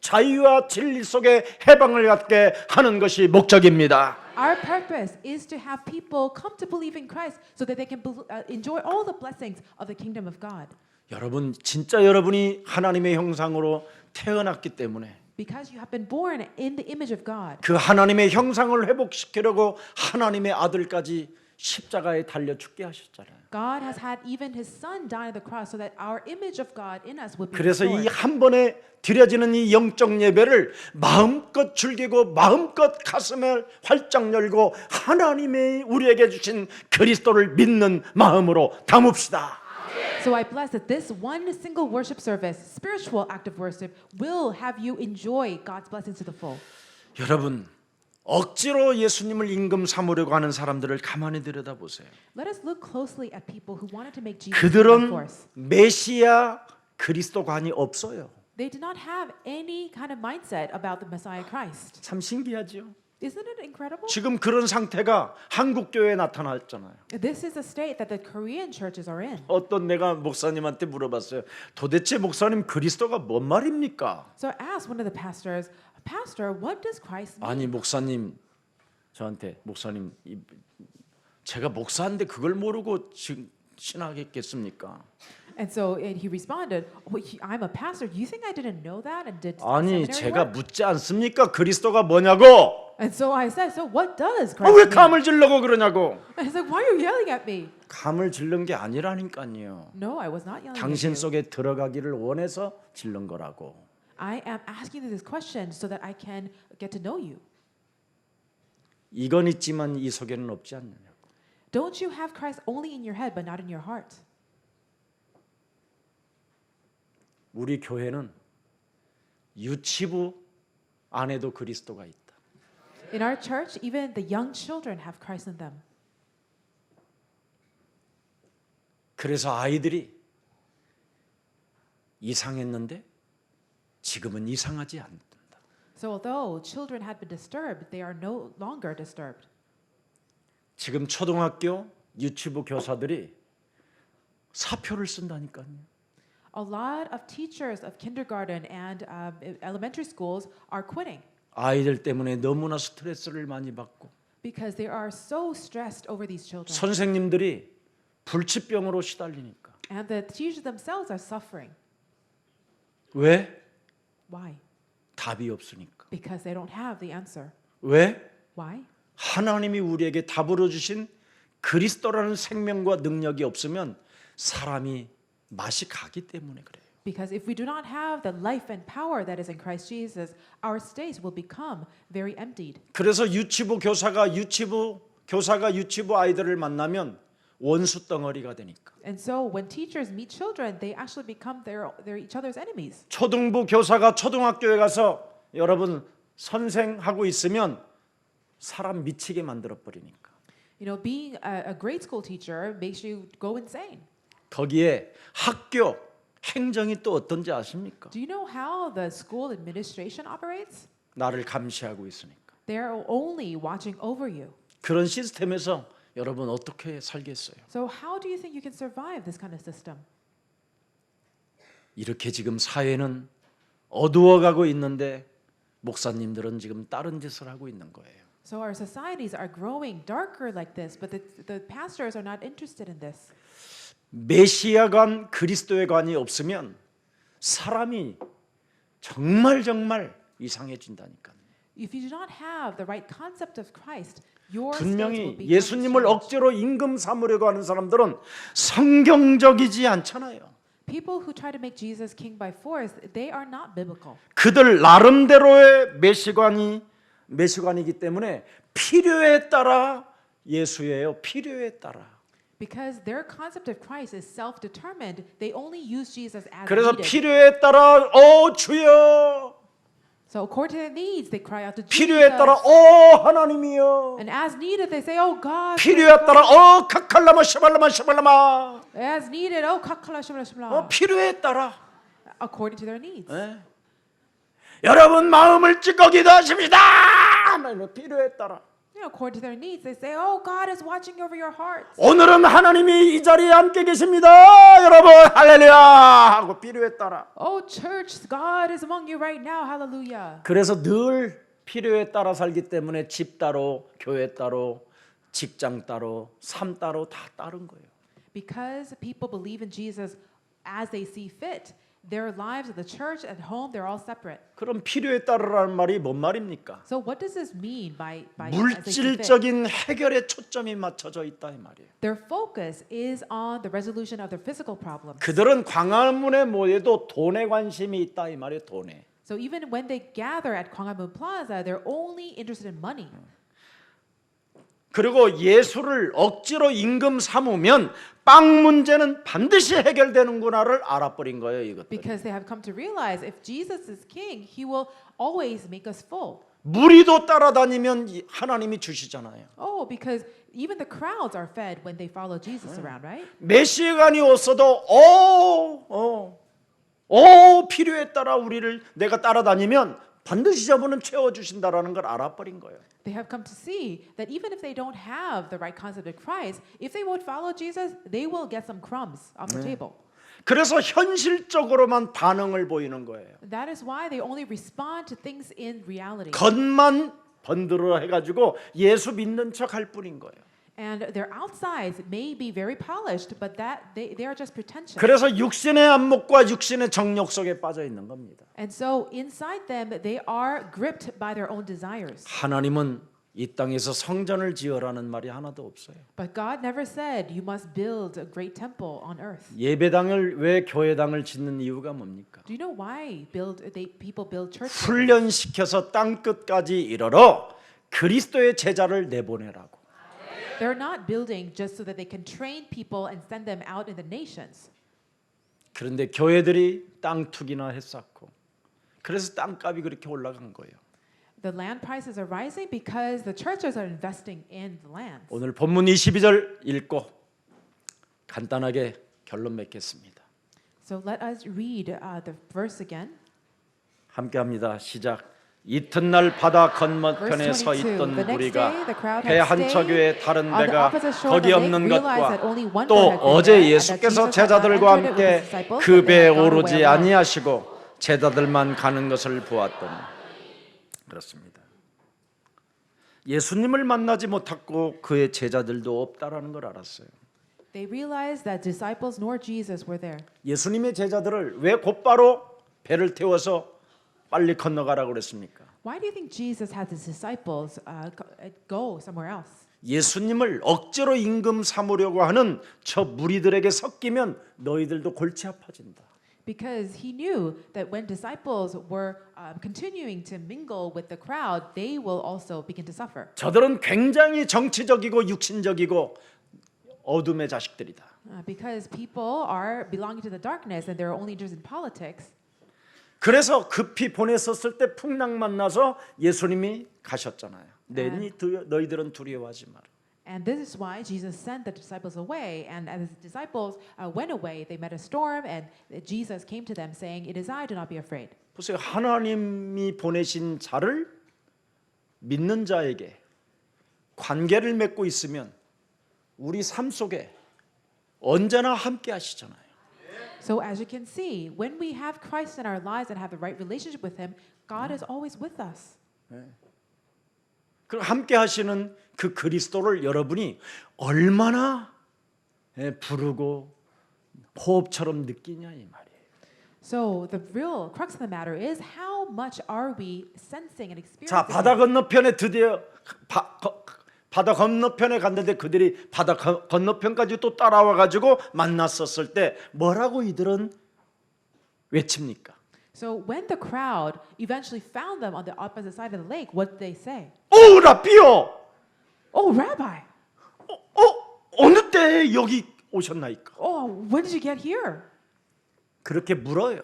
[SPEAKER 1] 자유와 진리 속에 해방을 갖게 하는 것이 목적입니다.
[SPEAKER 2] Our purpose is to have people come to believe in Christ so that they can enjoy all the blessings of the kingdom of God.
[SPEAKER 1] 여러분 진짜 여러분이 하나님의 형상으로 태어났기 때문에
[SPEAKER 2] Because you have been born in the image of God.
[SPEAKER 1] 그 하나님의 형상을 회복시키려고 하나님의 아들까지 십자가에 달려 죽게 하셨잖아요.
[SPEAKER 2] God has had even His Son die on the cross so that our image of God in us would be
[SPEAKER 1] 그래서 이
[SPEAKER 2] restored.
[SPEAKER 1] 한 번에 드려지는 이 영적 예배를 마음껏 즐기고 마음껏 가슴을 활짝 열고 하나님의 우리에게 주신 그리스도를 믿는 마음으로 담읍시다.
[SPEAKER 2] So I bless that this one single worship service, spiritual act of worship, will have you enjoy God's blessings to the full.
[SPEAKER 1] 여러분 억지로 예수님을 임금 삼으려고 하는 사람들을 가만히 들여다보세요.
[SPEAKER 2] Let us look closely at people who wanted to make Jesus by
[SPEAKER 1] 그들은
[SPEAKER 2] force.
[SPEAKER 1] 메시아 그리스도관이 없어요.
[SPEAKER 2] They did not have any kind of mindset about the Messiah Christ.
[SPEAKER 1] 참 신기하죠.
[SPEAKER 2] Isn't it incredible?
[SPEAKER 1] 지금 그런 상태가 한국 교회에 나타났잖아요.
[SPEAKER 2] This is the state that the Korean churches are in.
[SPEAKER 1] 어떤 내가 목사님한테 물어봤어요. 도대체 목사님 그리스도가 뭔 말입니까?
[SPEAKER 2] So I asked one of the pastors, Pastor, what does Christ mean?
[SPEAKER 1] 아니 목사님 저한테 목사님 제가 목사인데 그걸 모르고 신학했겠습니까?
[SPEAKER 2] And so he responded, I'm a pastor. You think I didn't know that and did
[SPEAKER 1] 아니
[SPEAKER 2] seminary
[SPEAKER 1] 제가
[SPEAKER 2] work?
[SPEAKER 1] 묻지 않습니까? 그리스도가 뭐냐고?
[SPEAKER 2] And so I said, so what does
[SPEAKER 1] 아,
[SPEAKER 2] Christ
[SPEAKER 1] 왜
[SPEAKER 2] mean?
[SPEAKER 1] 감을 질러고 그러냐고?
[SPEAKER 2] And he's like, why are you yelling at me?
[SPEAKER 1] 감을 질른 게 아니라니까요.
[SPEAKER 2] No, I was not yelling at
[SPEAKER 1] 당신
[SPEAKER 2] you.
[SPEAKER 1] 속에 들어가기를 원해서 질른 거라고.
[SPEAKER 2] I am asking you this question so that I can get to know you.
[SPEAKER 1] 이건 있지만 이 속에는 없지 않느냐고.
[SPEAKER 2] Don't you have Christ only in your head but not in your heart?
[SPEAKER 1] 우리 교회는 유치부 안에도 그리스도가 있다.
[SPEAKER 2] In our church, even the young children have Christ in them.
[SPEAKER 1] 그래서 아이들이 이상했는데 지금은 이상하지 않는다.
[SPEAKER 2] So although children had been disturbed, they are no longer disturbed.
[SPEAKER 1] 지금 초등학교 유치부 교사들이 사표를 쓴다니까요.
[SPEAKER 2] A lot of teachers of kindergarten and elementary schools are quitting
[SPEAKER 1] 아이들 때문에 너무나 스트레스를 많이 받고
[SPEAKER 2] because they are so stressed over these children.
[SPEAKER 1] 선생님들이 불치병으로 시달리니까.
[SPEAKER 2] And the teachers themselves are suffering.
[SPEAKER 1] 왜?
[SPEAKER 2] Why?
[SPEAKER 1] 답이 없으니까.
[SPEAKER 2] Because they don't have the answer.
[SPEAKER 1] 왜?
[SPEAKER 2] Why?
[SPEAKER 1] 하나님이 우리에게 답으로 주신 그리스도라는 생명과 능력이 없으면 사람이 맛이 가기 때문에 그래요.
[SPEAKER 2] Because if we do not have the life and power that is in Christ Jesus, our states will become very emptied.
[SPEAKER 1] 그래서 교사가 유치부 아이들을 만나면 원수 덩어리가 되니까.
[SPEAKER 2] And so when teachers meet children, they actually become their each other's enemies.
[SPEAKER 1] 초등부 교사가 초등학교에 가서 여러분 선생하고 있으면 사람 미치게 만들어 버리니까.
[SPEAKER 2] You know, being a grade school teacher makes you go insane.
[SPEAKER 1] 거기에 학교 행정이 또 어떤지 아십니까?
[SPEAKER 2] Do you know how the school administration operates?
[SPEAKER 1] 나를 감시하고 있으니까.
[SPEAKER 2] They're only watching over you.
[SPEAKER 1] 그런 시스템에서 여러분 어떻게 살겠어요?
[SPEAKER 2] So how do you think you can survive this kind of system?
[SPEAKER 1] 이렇게 지금 사회는 어두워가고 있는데 목사님들은 지금 다른 짓을 하고 있는 거예요.
[SPEAKER 2] So our societies are growing darker like this, but the pastors are not interested in this.
[SPEAKER 1] 메시아관 그리스도의 관이 없으면 사람이 정말 이상해진다니까요.
[SPEAKER 2] If you do not have the right concept of Christ, your
[SPEAKER 1] 분명히 예수님을 억지로 임금 삼으려고 하는 사람들은 성경적이지 않잖아요.
[SPEAKER 2] People who try to make Jesus king by force, they are not biblical.
[SPEAKER 1] 그들 나름대로의 메시관이기 때문에 필요에 따라 예수예요. 필요에 따라.
[SPEAKER 2] Because their concept of Christ is self-determined, they only use Jesus as
[SPEAKER 1] 그래서
[SPEAKER 2] needed.
[SPEAKER 1] 필요에 따라 주여.
[SPEAKER 2] So according to their needs, they cry out to
[SPEAKER 1] 필요에
[SPEAKER 2] Jesus.
[SPEAKER 1] 따라 하나님이여.
[SPEAKER 2] And as needed, they say, "Oh God."
[SPEAKER 1] 필요에 따라 카칼라마 샤발라마.
[SPEAKER 2] As needed, "Oh kakala shibla shibla."
[SPEAKER 1] 필요에 따라.
[SPEAKER 2] According to their needs.
[SPEAKER 1] 여러분 마음을 찢고 기도하십시다. 필요에 따라.
[SPEAKER 2] You know, according to their needs, they say, "Oh, God is watching over your hearts."
[SPEAKER 1] 오늘은 하나님이 이 자리에 함께 계십니다. 여러분 할렐루야 하고 필요에 따라.
[SPEAKER 2] Oh, church, God is among you right now. Hallelujah.
[SPEAKER 1] 그래서 늘 필요에 따라 살기 때문에 집 따로, 교회 따로, 직장 따로, 삶 따로 다 따른 거예요.
[SPEAKER 2] Because people believe in Jesus as they see fit, their lives at the church, at home, they're all separate.
[SPEAKER 1] 그럼 필요에 따르라는 말이 뭔 말입니까?
[SPEAKER 2] So what does this mean by as they see fit?
[SPEAKER 1] 물질적인 해결에 초점이 맞춰져 있다 이 말이에요.
[SPEAKER 2] Their focus is on the resolution of their physical problems.
[SPEAKER 1] 그들은 광화문에 모여도 돈에 관심이 있다 이 말이에요. 돈에.
[SPEAKER 2] So even when they gather at Gwanghwamun Plaza, they're only interested in money.
[SPEAKER 1] 그리고 예수를 억지로 임금 삼으면 빵 문제는 반드시 해결되는구나를 알아버린 거예요, 이것들.
[SPEAKER 2] Because they have come to realize if Jesus is king, he will always make us full.
[SPEAKER 1] 무리도 따라다니면 하나님이 주시잖아요.
[SPEAKER 2] Oh, because even the crowds are fed when they follow Jesus around, right?
[SPEAKER 1] 메시아관이 없어도 필요에 따라 우리를 내가 따라다니면 반드시 저분은 채워주신다라는 걸 알아버린 거예요.
[SPEAKER 2] They have come to see that even if they don't have the right concept of Christ, if they would follow Jesus, they will get some crumbs off the table.
[SPEAKER 1] 그래서 현실적으로만 반응을 보이는 거예요.
[SPEAKER 2] That is why they only respond to things in reality.
[SPEAKER 1] 겉만 번들어 해가지고 예수 믿는 척 할 뿐인 거예요.
[SPEAKER 2] And their outsides may be very polished, but that they are just pretentious.
[SPEAKER 1] 그래서 육신의 안목과 육신의 정욕 속에 빠져 있는 겁니다.
[SPEAKER 2] And so inside them, they are gripped by their own desires.
[SPEAKER 1] 하나님은 이 땅에서 성전을 지으라는 말이 하나도 없어요.
[SPEAKER 2] But God never said you must build a great temple on earth.
[SPEAKER 1] 예배당을 왜 교회당을 짓는 이유가 뭡니까?
[SPEAKER 2] Do you know why people build churches?
[SPEAKER 1] 훈련시켜서 땅 끝까지 이르러 그리스도의 제자를 내보내라고.
[SPEAKER 2] They're not building just so that they can train people and send them out in the nations.
[SPEAKER 1] 그런데 교회들이 땅 투기나 했었고 그래서 땅값이 그렇게 올라간 거예요.
[SPEAKER 2] The land prices are rising because the churches are investing in the land.
[SPEAKER 1] 오늘 본문 22절 읽고 간단하게 결론 맺겠습니다.
[SPEAKER 2] So let us read the verse again.
[SPEAKER 1] 함께합니다. 시작. 이튿날 바다 건너편에 서 있던 무리가 배 한 척에 다른 배가 거기 없는 것과 또 어제 예수께서 제자들과 함께 그 배에 오르지 아니하시고 제자들만 가는 것을 보았더니 그렇습니다. 예수님을 만나지 못했고 그의 제자들도 없다라는 걸 알았어요.
[SPEAKER 2] They realized that disciples nor Jesus were there.
[SPEAKER 1] 예수님의 제자들을 왜 곧바로 배를 태워서 빨리 건너가라고 그랬습니까?
[SPEAKER 2] Why do you think Jesus had his disciples go somewhere else?
[SPEAKER 1] 예수님을 억지로 임금 삼으려고 하는 저 무리들에게 섞이면 너희들도 골치 아파진다.
[SPEAKER 2] Because he knew that when disciples were continuing to mingle with the crowd, they will also begin to suffer.
[SPEAKER 1] 저들은 굉장히 정치적이고 육신적이고 어둠의 자식들이다.
[SPEAKER 2] Because people are belonging to the darkness and they're only interested in politics.
[SPEAKER 1] 그래서 급히 보냈었을 때 풍랑만 나서 예수님이 가셨잖아요. 너희들은 두려워하지 마라.
[SPEAKER 2] And this is why Jesus sent the disciples away. And as the disciples went away, they met a storm, and Jesus came to them saying, "It is I, do not be afraid."
[SPEAKER 1] 보세요. 하나님이 보내신 자를 믿는 자에게 관계를 맺고 있으면 우리 삶 속에 언제나 함께 하시잖아요.
[SPEAKER 2] So as you can see, when we have Christ in our lives and have the right relationship with Him, God is always with us.
[SPEAKER 1] 그럼 함께 하시는 그 그리스도를 여러분이 얼마나 부르고 호흡처럼 느끼냐 이 말이에요.
[SPEAKER 2] So the real crux of the matter is how much are we sensing and experiencing?
[SPEAKER 1] 자, 바다 건너편에 드디어 바다 건너편에 갔는데 그들이 바다 건너편까지 또 따라와 가지고 만났었을 때 뭐라고 이들은 외칩니까?
[SPEAKER 2] So when the crowd eventually found them on the opposite side of the lake, what did they say?
[SPEAKER 1] 오, 라비요.
[SPEAKER 2] Oh, Rabbi!
[SPEAKER 1] 어느 때 여기 오셨나이까?
[SPEAKER 2] Oh, when did you get here?
[SPEAKER 1] 그렇게 물어요.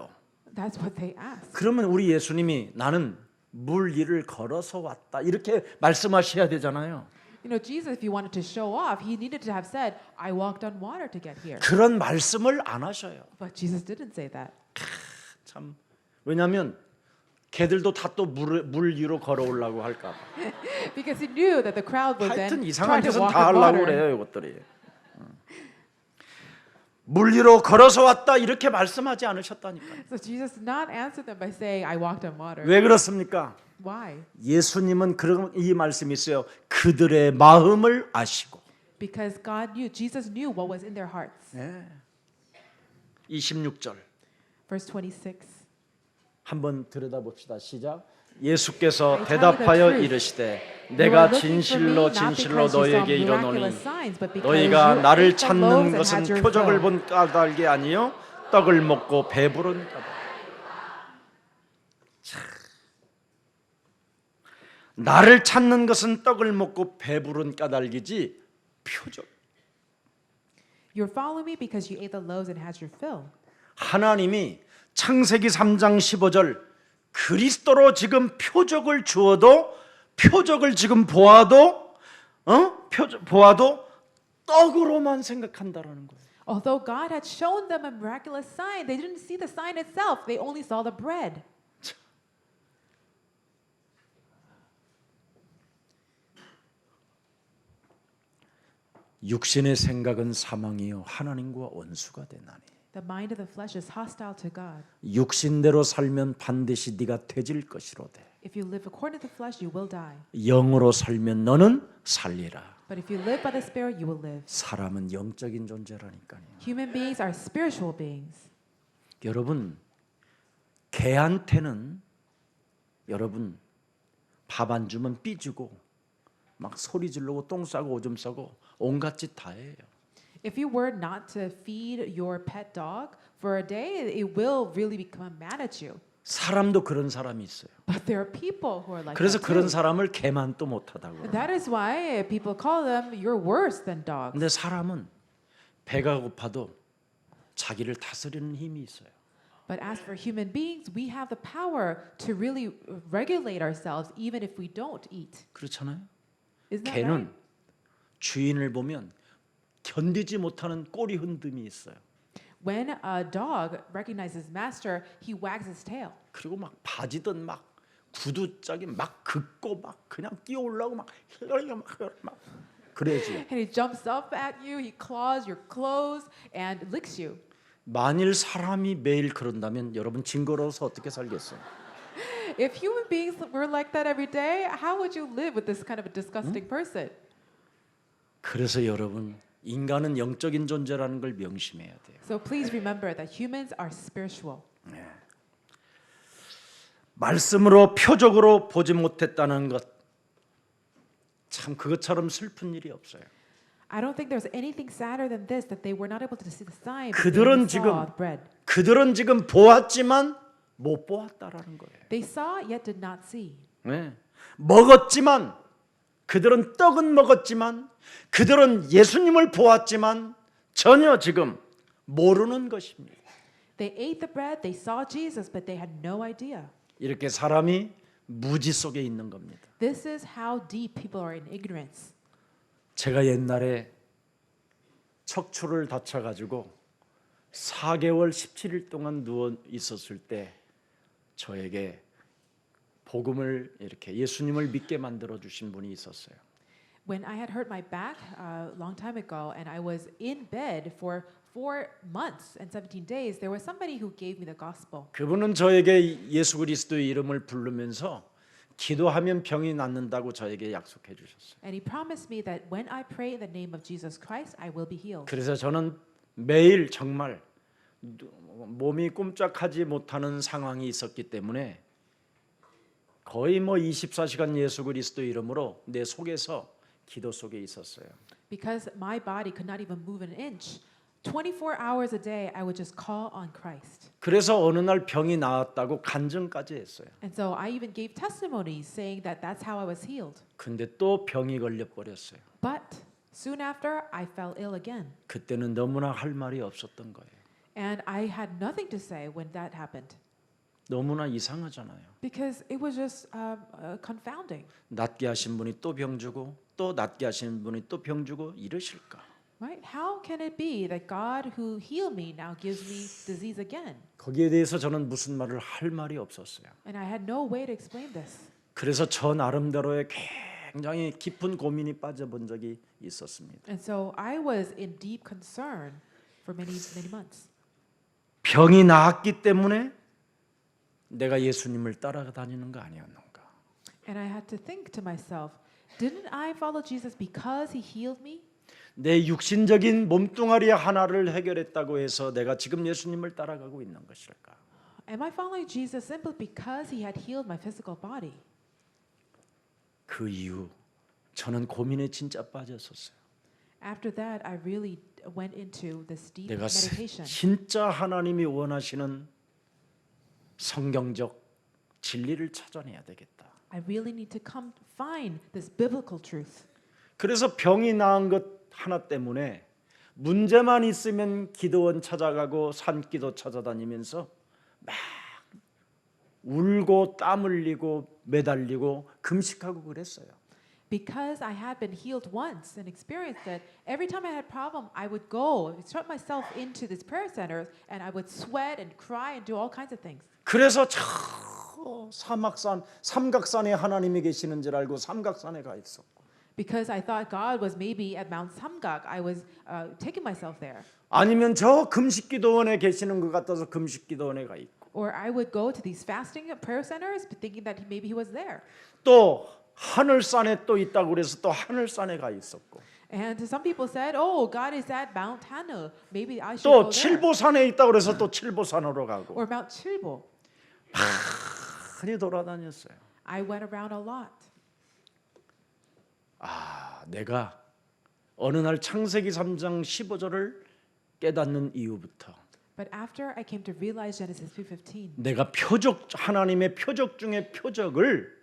[SPEAKER 2] That's what they asked.
[SPEAKER 1] 그러면 우리 예수님이 나는 물 위를 걸어서 왔다 이렇게 말씀하셔야 되잖아요.
[SPEAKER 2] You know, Jesus, if he wanted to show off, he needed to have said, "I walked on water to get here."
[SPEAKER 1] 그런 말씀을 안 하셔요.
[SPEAKER 2] But Jesus didn't say that.
[SPEAKER 1] 참 왜냐하면 걔들도 다 또 물 위로 걸어오려고 할까 봐.
[SPEAKER 2] Because he knew that the crowd would
[SPEAKER 1] 하여튼
[SPEAKER 2] then
[SPEAKER 1] 이상한
[SPEAKER 2] try to
[SPEAKER 1] 짓은
[SPEAKER 2] walk
[SPEAKER 1] 다
[SPEAKER 2] on
[SPEAKER 1] 하려고
[SPEAKER 2] water.
[SPEAKER 1] 그래요, 이것들이. 물 위로 걸어서 왔다 이렇게 말씀하지 않으셨다니까요.
[SPEAKER 2] So Jesus did not answer them by saying, "I walked on water."
[SPEAKER 1] 왜 그렇습니까?
[SPEAKER 2] Why?
[SPEAKER 1] 예수님은 그런 이 말씀이 있어요. 그들의 마음을 아시고.
[SPEAKER 2] Because God knew, Jesus knew what was in their hearts.
[SPEAKER 1] 26절
[SPEAKER 2] Verse 26.
[SPEAKER 1] 한번 들여다봅시다. 시작. 예수께서
[SPEAKER 2] I tell you the
[SPEAKER 1] 대답하여
[SPEAKER 2] truth.
[SPEAKER 1] 이르시되
[SPEAKER 2] You
[SPEAKER 1] 내가
[SPEAKER 2] are looking for me
[SPEAKER 1] 진실로
[SPEAKER 2] not
[SPEAKER 1] 진실로
[SPEAKER 2] because you saw
[SPEAKER 1] 너희에게 이르노니
[SPEAKER 2] miraculous signs, but because
[SPEAKER 1] 너희가
[SPEAKER 2] you
[SPEAKER 1] 나를
[SPEAKER 2] ate the
[SPEAKER 1] 찾는
[SPEAKER 2] loaves and
[SPEAKER 1] 것은
[SPEAKER 2] had your
[SPEAKER 1] 표적을
[SPEAKER 2] fill.
[SPEAKER 1] 본 까닭이 아니요 떡을 먹고 배부른 까닭. 나를 찾는 것은 떡을 먹고 배부른 까닭이지 표적.
[SPEAKER 2] You're following me because you ate the loaves and had your fill.
[SPEAKER 1] 하나님이 창세기 3장 15절 그리스도로 지금 표적을 주어도 표적을 지금 보아도 보아도 떡으로만 생각한다라는 거예요.
[SPEAKER 2] Although God had shown them a miraculous sign, they didn't see the sign itself. They only saw the bread.
[SPEAKER 1] 육신의 생각은 사망이요 하나님과 원수가 되나니.
[SPEAKER 2] The mind of the flesh is hostile to God.
[SPEAKER 1] 육신대로 살면 반드시 네가 퇴질 것이로되
[SPEAKER 2] If you live according to the flesh, you will die.
[SPEAKER 1] 영으로 살면 너는 살리라.
[SPEAKER 2] But if you live by the Spirit, you will live.
[SPEAKER 1] 사람은 영적인 존재라니까요.
[SPEAKER 2] Human beings are spiritual beings.
[SPEAKER 1] 여러분 개한테는 여러분 밥 안 주면 삐지고 막 소리 지르고 똥 싸고 오줌 싸고 온갖 짓 다 해요.
[SPEAKER 2] If you were not to feed your pet dog for a day, it will really become mad at you.
[SPEAKER 1] 사람도 그런 사람이 있어요.
[SPEAKER 2] But there are people who are like
[SPEAKER 1] 그래서
[SPEAKER 2] that
[SPEAKER 1] 그런
[SPEAKER 2] too.
[SPEAKER 1] 사람을 개만 또 못하다고.
[SPEAKER 2] That is why people call them you're worse than dogs.
[SPEAKER 1] 근데 사람은 배가 고파도 자기를 다스리는 힘이 있어요.
[SPEAKER 2] But as for human beings, we have the power to really regulate ourselves even if we don't eat.
[SPEAKER 1] 그렇잖아요.
[SPEAKER 2] Isn't that
[SPEAKER 1] 개는
[SPEAKER 2] right?
[SPEAKER 1] 주인을 보면 견디지 못하는 꼬리 흔듦이 있어요.
[SPEAKER 2] When a dog recognizes master, he wags his tail.
[SPEAKER 1] 그리고 막 바지든 막 구두짝이 막 긋고 막 그냥 뛰어올라고 막 그래야지.
[SPEAKER 2] And he jumps up at you, he claws your clothes and licks you.
[SPEAKER 1] 만일 사람이 매일 그런다면 여러분 징그러워서 어떻게 살겠어요?
[SPEAKER 2] If human beings were like that every day, how would you live with this kind of a disgusting person?
[SPEAKER 1] 그래서 여러분 인간은 영적인 존재라는 걸 명심해야 돼요.
[SPEAKER 2] So please remember that humans are spiritual.
[SPEAKER 1] 말씀으로 표적으로 보지 못했다는 것 참 그것처럼 슬픈 일이 없어요.
[SPEAKER 2] I don't think there's anything sadder than this that they were not able to see the sign. But they
[SPEAKER 1] 그들은
[SPEAKER 2] only saw
[SPEAKER 1] 지금
[SPEAKER 2] bread.
[SPEAKER 1] 그들은 지금 보았지만 못 보았다라는 거예요.
[SPEAKER 2] They saw yet did not see.
[SPEAKER 1] 네. 먹었지만 그들은 떡은 먹었지만 그들은 예수님을 보았지만 전혀 지금 모르는 것입니다.
[SPEAKER 2] They ate the bread, they saw Jesus, but they had no idea.
[SPEAKER 1] 이렇게 사람이 무지 속에 있는 겁니다.
[SPEAKER 2] This is how deep people are in ignorance.
[SPEAKER 1] 제가 옛날에 척추를 다쳐가지고 4개월 17일 동안 누워 있었을 때 저에게 복음을 이렇게 예수님을 믿게 만들어 주신 분이 있었어요.
[SPEAKER 2] When I had hurt my back a long time ago and I was in bed for 4 months and 17 days, there was somebody who gave me the gospel.
[SPEAKER 1] 그분은 저에게 예수 그리스도의 이름을 부르면서 기도하면 병이 낫는다고 저에게 약속해 주셨어요.
[SPEAKER 2] And he promised me that when I pray in the name of Jesus Christ, I will be healed.
[SPEAKER 1] 그래서 저는 매일 정말 몸이 꼼짝하지 못하는 상황이 있었기 때문에 거의 24시간 예수 그리스도 이름으로 내 속에서 기도 속에 있었어요.
[SPEAKER 2] Because my body could not even move an inch, 24 hours a day I would just call on Christ.
[SPEAKER 1] 그래서 어느 날 병이 나았다고 간증까지 했어요.
[SPEAKER 2] And so I even gave testimonies saying that that's how I was healed.
[SPEAKER 1] 근데 또 병이 걸려 버렸어요.
[SPEAKER 2] But soon after I fell ill again.
[SPEAKER 1] 그때는 너무나 할 말이 없었던 거예요.
[SPEAKER 2] And I had nothing to say when that happened.
[SPEAKER 1] 너무나 이상하잖아요.
[SPEAKER 2] Because it was just confounding.
[SPEAKER 1] 낫게 하신 분이 또 병 주고 또 낫게 하신 분이 또 병 주고 이러실까?
[SPEAKER 2] Right? How can it be that God who healed me now gives me disease again?
[SPEAKER 1] 거기에 대해서 저는 무슨 말을 할 말이 없었어요.
[SPEAKER 2] And I had no way to explain this.
[SPEAKER 1] 그래서 저 나름대로의 굉장히 깊은 고민이 빠져본 적이 있었습니다.
[SPEAKER 2] And so I was in deep concern for many months.
[SPEAKER 1] 병이 나았기 때문에 내가 예수님을 따라다니는 거 아니었는가?
[SPEAKER 2] And I had to think to myself, didn't I follow Jesus because he healed me?
[SPEAKER 1] 내 육신적인 몸뚱아리 하나를 해결했다고 해서 내가 지금 예수님을 따라가고 있는 것일까?
[SPEAKER 2] Am I following Jesus simply because he had healed my physical body?
[SPEAKER 1] 그 이후 저는 고민에 진짜 빠졌었어요.
[SPEAKER 2] After that, I really went into this deep
[SPEAKER 1] 내가
[SPEAKER 2] meditation.
[SPEAKER 1] 진짜 하나님이 원하시는 성경적 진리를 찾아내야 되겠다.
[SPEAKER 2] I really need to come find this biblical truth.
[SPEAKER 1] 그래서 병이 나은 것 하나 때문에 문제만 있으면 기도원 찾아가고 산기도 찾아다니면서 막 울고 땀 흘리고 매달리고 금식하고 그랬어요.
[SPEAKER 2] Because I had been healed once and experienced it, every time I had a problem, I would go, shut myself into these prayer centers, and I would sweat and cry and do all kinds of things.
[SPEAKER 1] 그래서 저 사막산 삼각산에 하나님이 계시는 줄 알고 삼각산에 가 있었고
[SPEAKER 2] Because I thought God was maybe at Mount Samgak, I was taking myself there.
[SPEAKER 1] 아니면 저 금식기도원에 계시는 것 같아서 금식기도원에 가 있고
[SPEAKER 2] Or I would go to these fasting prayer centers, thinking that maybe he was there.
[SPEAKER 1] 또 하늘산에 또 있다고 그래서 또 하늘산에 가 있었고
[SPEAKER 2] And some people said, "Oh, God is at Mount Hanu. Maybe I should
[SPEAKER 1] 또
[SPEAKER 2] go there."
[SPEAKER 1] 칠보산에 있다고 그래서 또 칠보산으로 가고
[SPEAKER 2] Or Mount Chilbo.
[SPEAKER 1] 많이 돌아다녔어요.
[SPEAKER 2] I went around a lot.
[SPEAKER 1] 아, 내가 어느 날 창세기 3장 15절을 깨닫는 이후부터
[SPEAKER 2] But after I came to realize Genesis 3:15,
[SPEAKER 1] 내가 표적 하나님의 표적 중에 표적을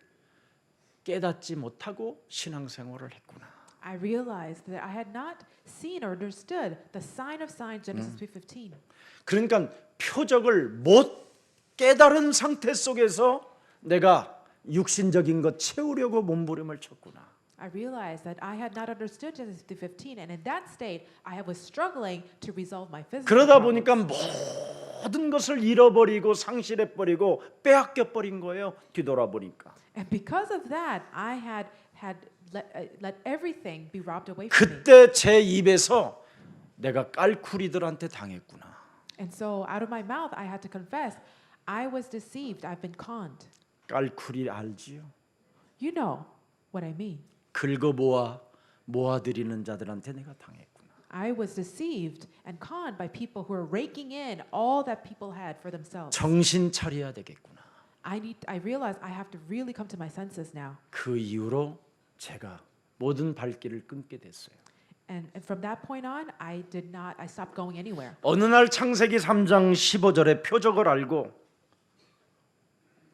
[SPEAKER 1] 깨닫지 못하고 신앙생활을 했구나.
[SPEAKER 2] I realized that I had not seen or understood the sign of signs, Genesis 3:15.
[SPEAKER 1] 그러니까 표적을 못 깨달은 상태 속에서 내가 육신적인 것 채우려고 몸부림을 쳤구나.
[SPEAKER 2] I realized that I had not understood Genesis 3:15, and in that state, I was struggling to resolve my physical
[SPEAKER 1] 그러다
[SPEAKER 2] problems.
[SPEAKER 1] 보니까 모든 것을 잃어버리고 상실해 버리고 빼앗겨 버린 거예요. 뒤돌아보니까.
[SPEAKER 2] And because of that, I had let everything be robbed away from me.
[SPEAKER 1] 그때 제 입에서 내가 깔쿠리들한테 당했구나.
[SPEAKER 2] And so, out of my mouth, I had to confess, I was deceived. I've been conned.
[SPEAKER 1] 깔쿠리 알지요?
[SPEAKER 2] You know what I mean.
[SPEAKER 1] 긁어 모아들이는 자들한테 내가 당했구나.
[SPEAKER 2] I was deceived and conned by people who were raking in all that people had for themselves.
[SPEAKER 1] 정신 차려야 되겠구나.
[SPEAKER 2] I realized I have to really come to my senses now.
[SPEAKER 1] 그 이후로 제가 모든 발길을 끊게 됐어요.
[SPEAKER 2] And from that point on, I stopped going anywhere.
[SPEAKER 1] 어느 날 창세기 3장 15절의 표적을 알고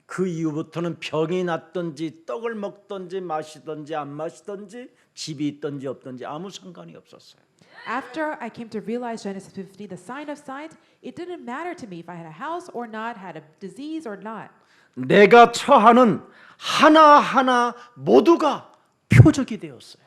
[SPEAKER 1] 그 이후부터는 병이 났든지 떡을 먹든지 마시든지 안 마시든지 집이 있든지 없든지 아무 상관이 없었어요.
[SPEAKER 2] After I came to realize Genesis 50, the sign of signs, it didn't matter to me if I had a house or not, had a disease or not.
[SPEAKER 1] 내가 처하는 하나하나 모두가 표적이 되었어요.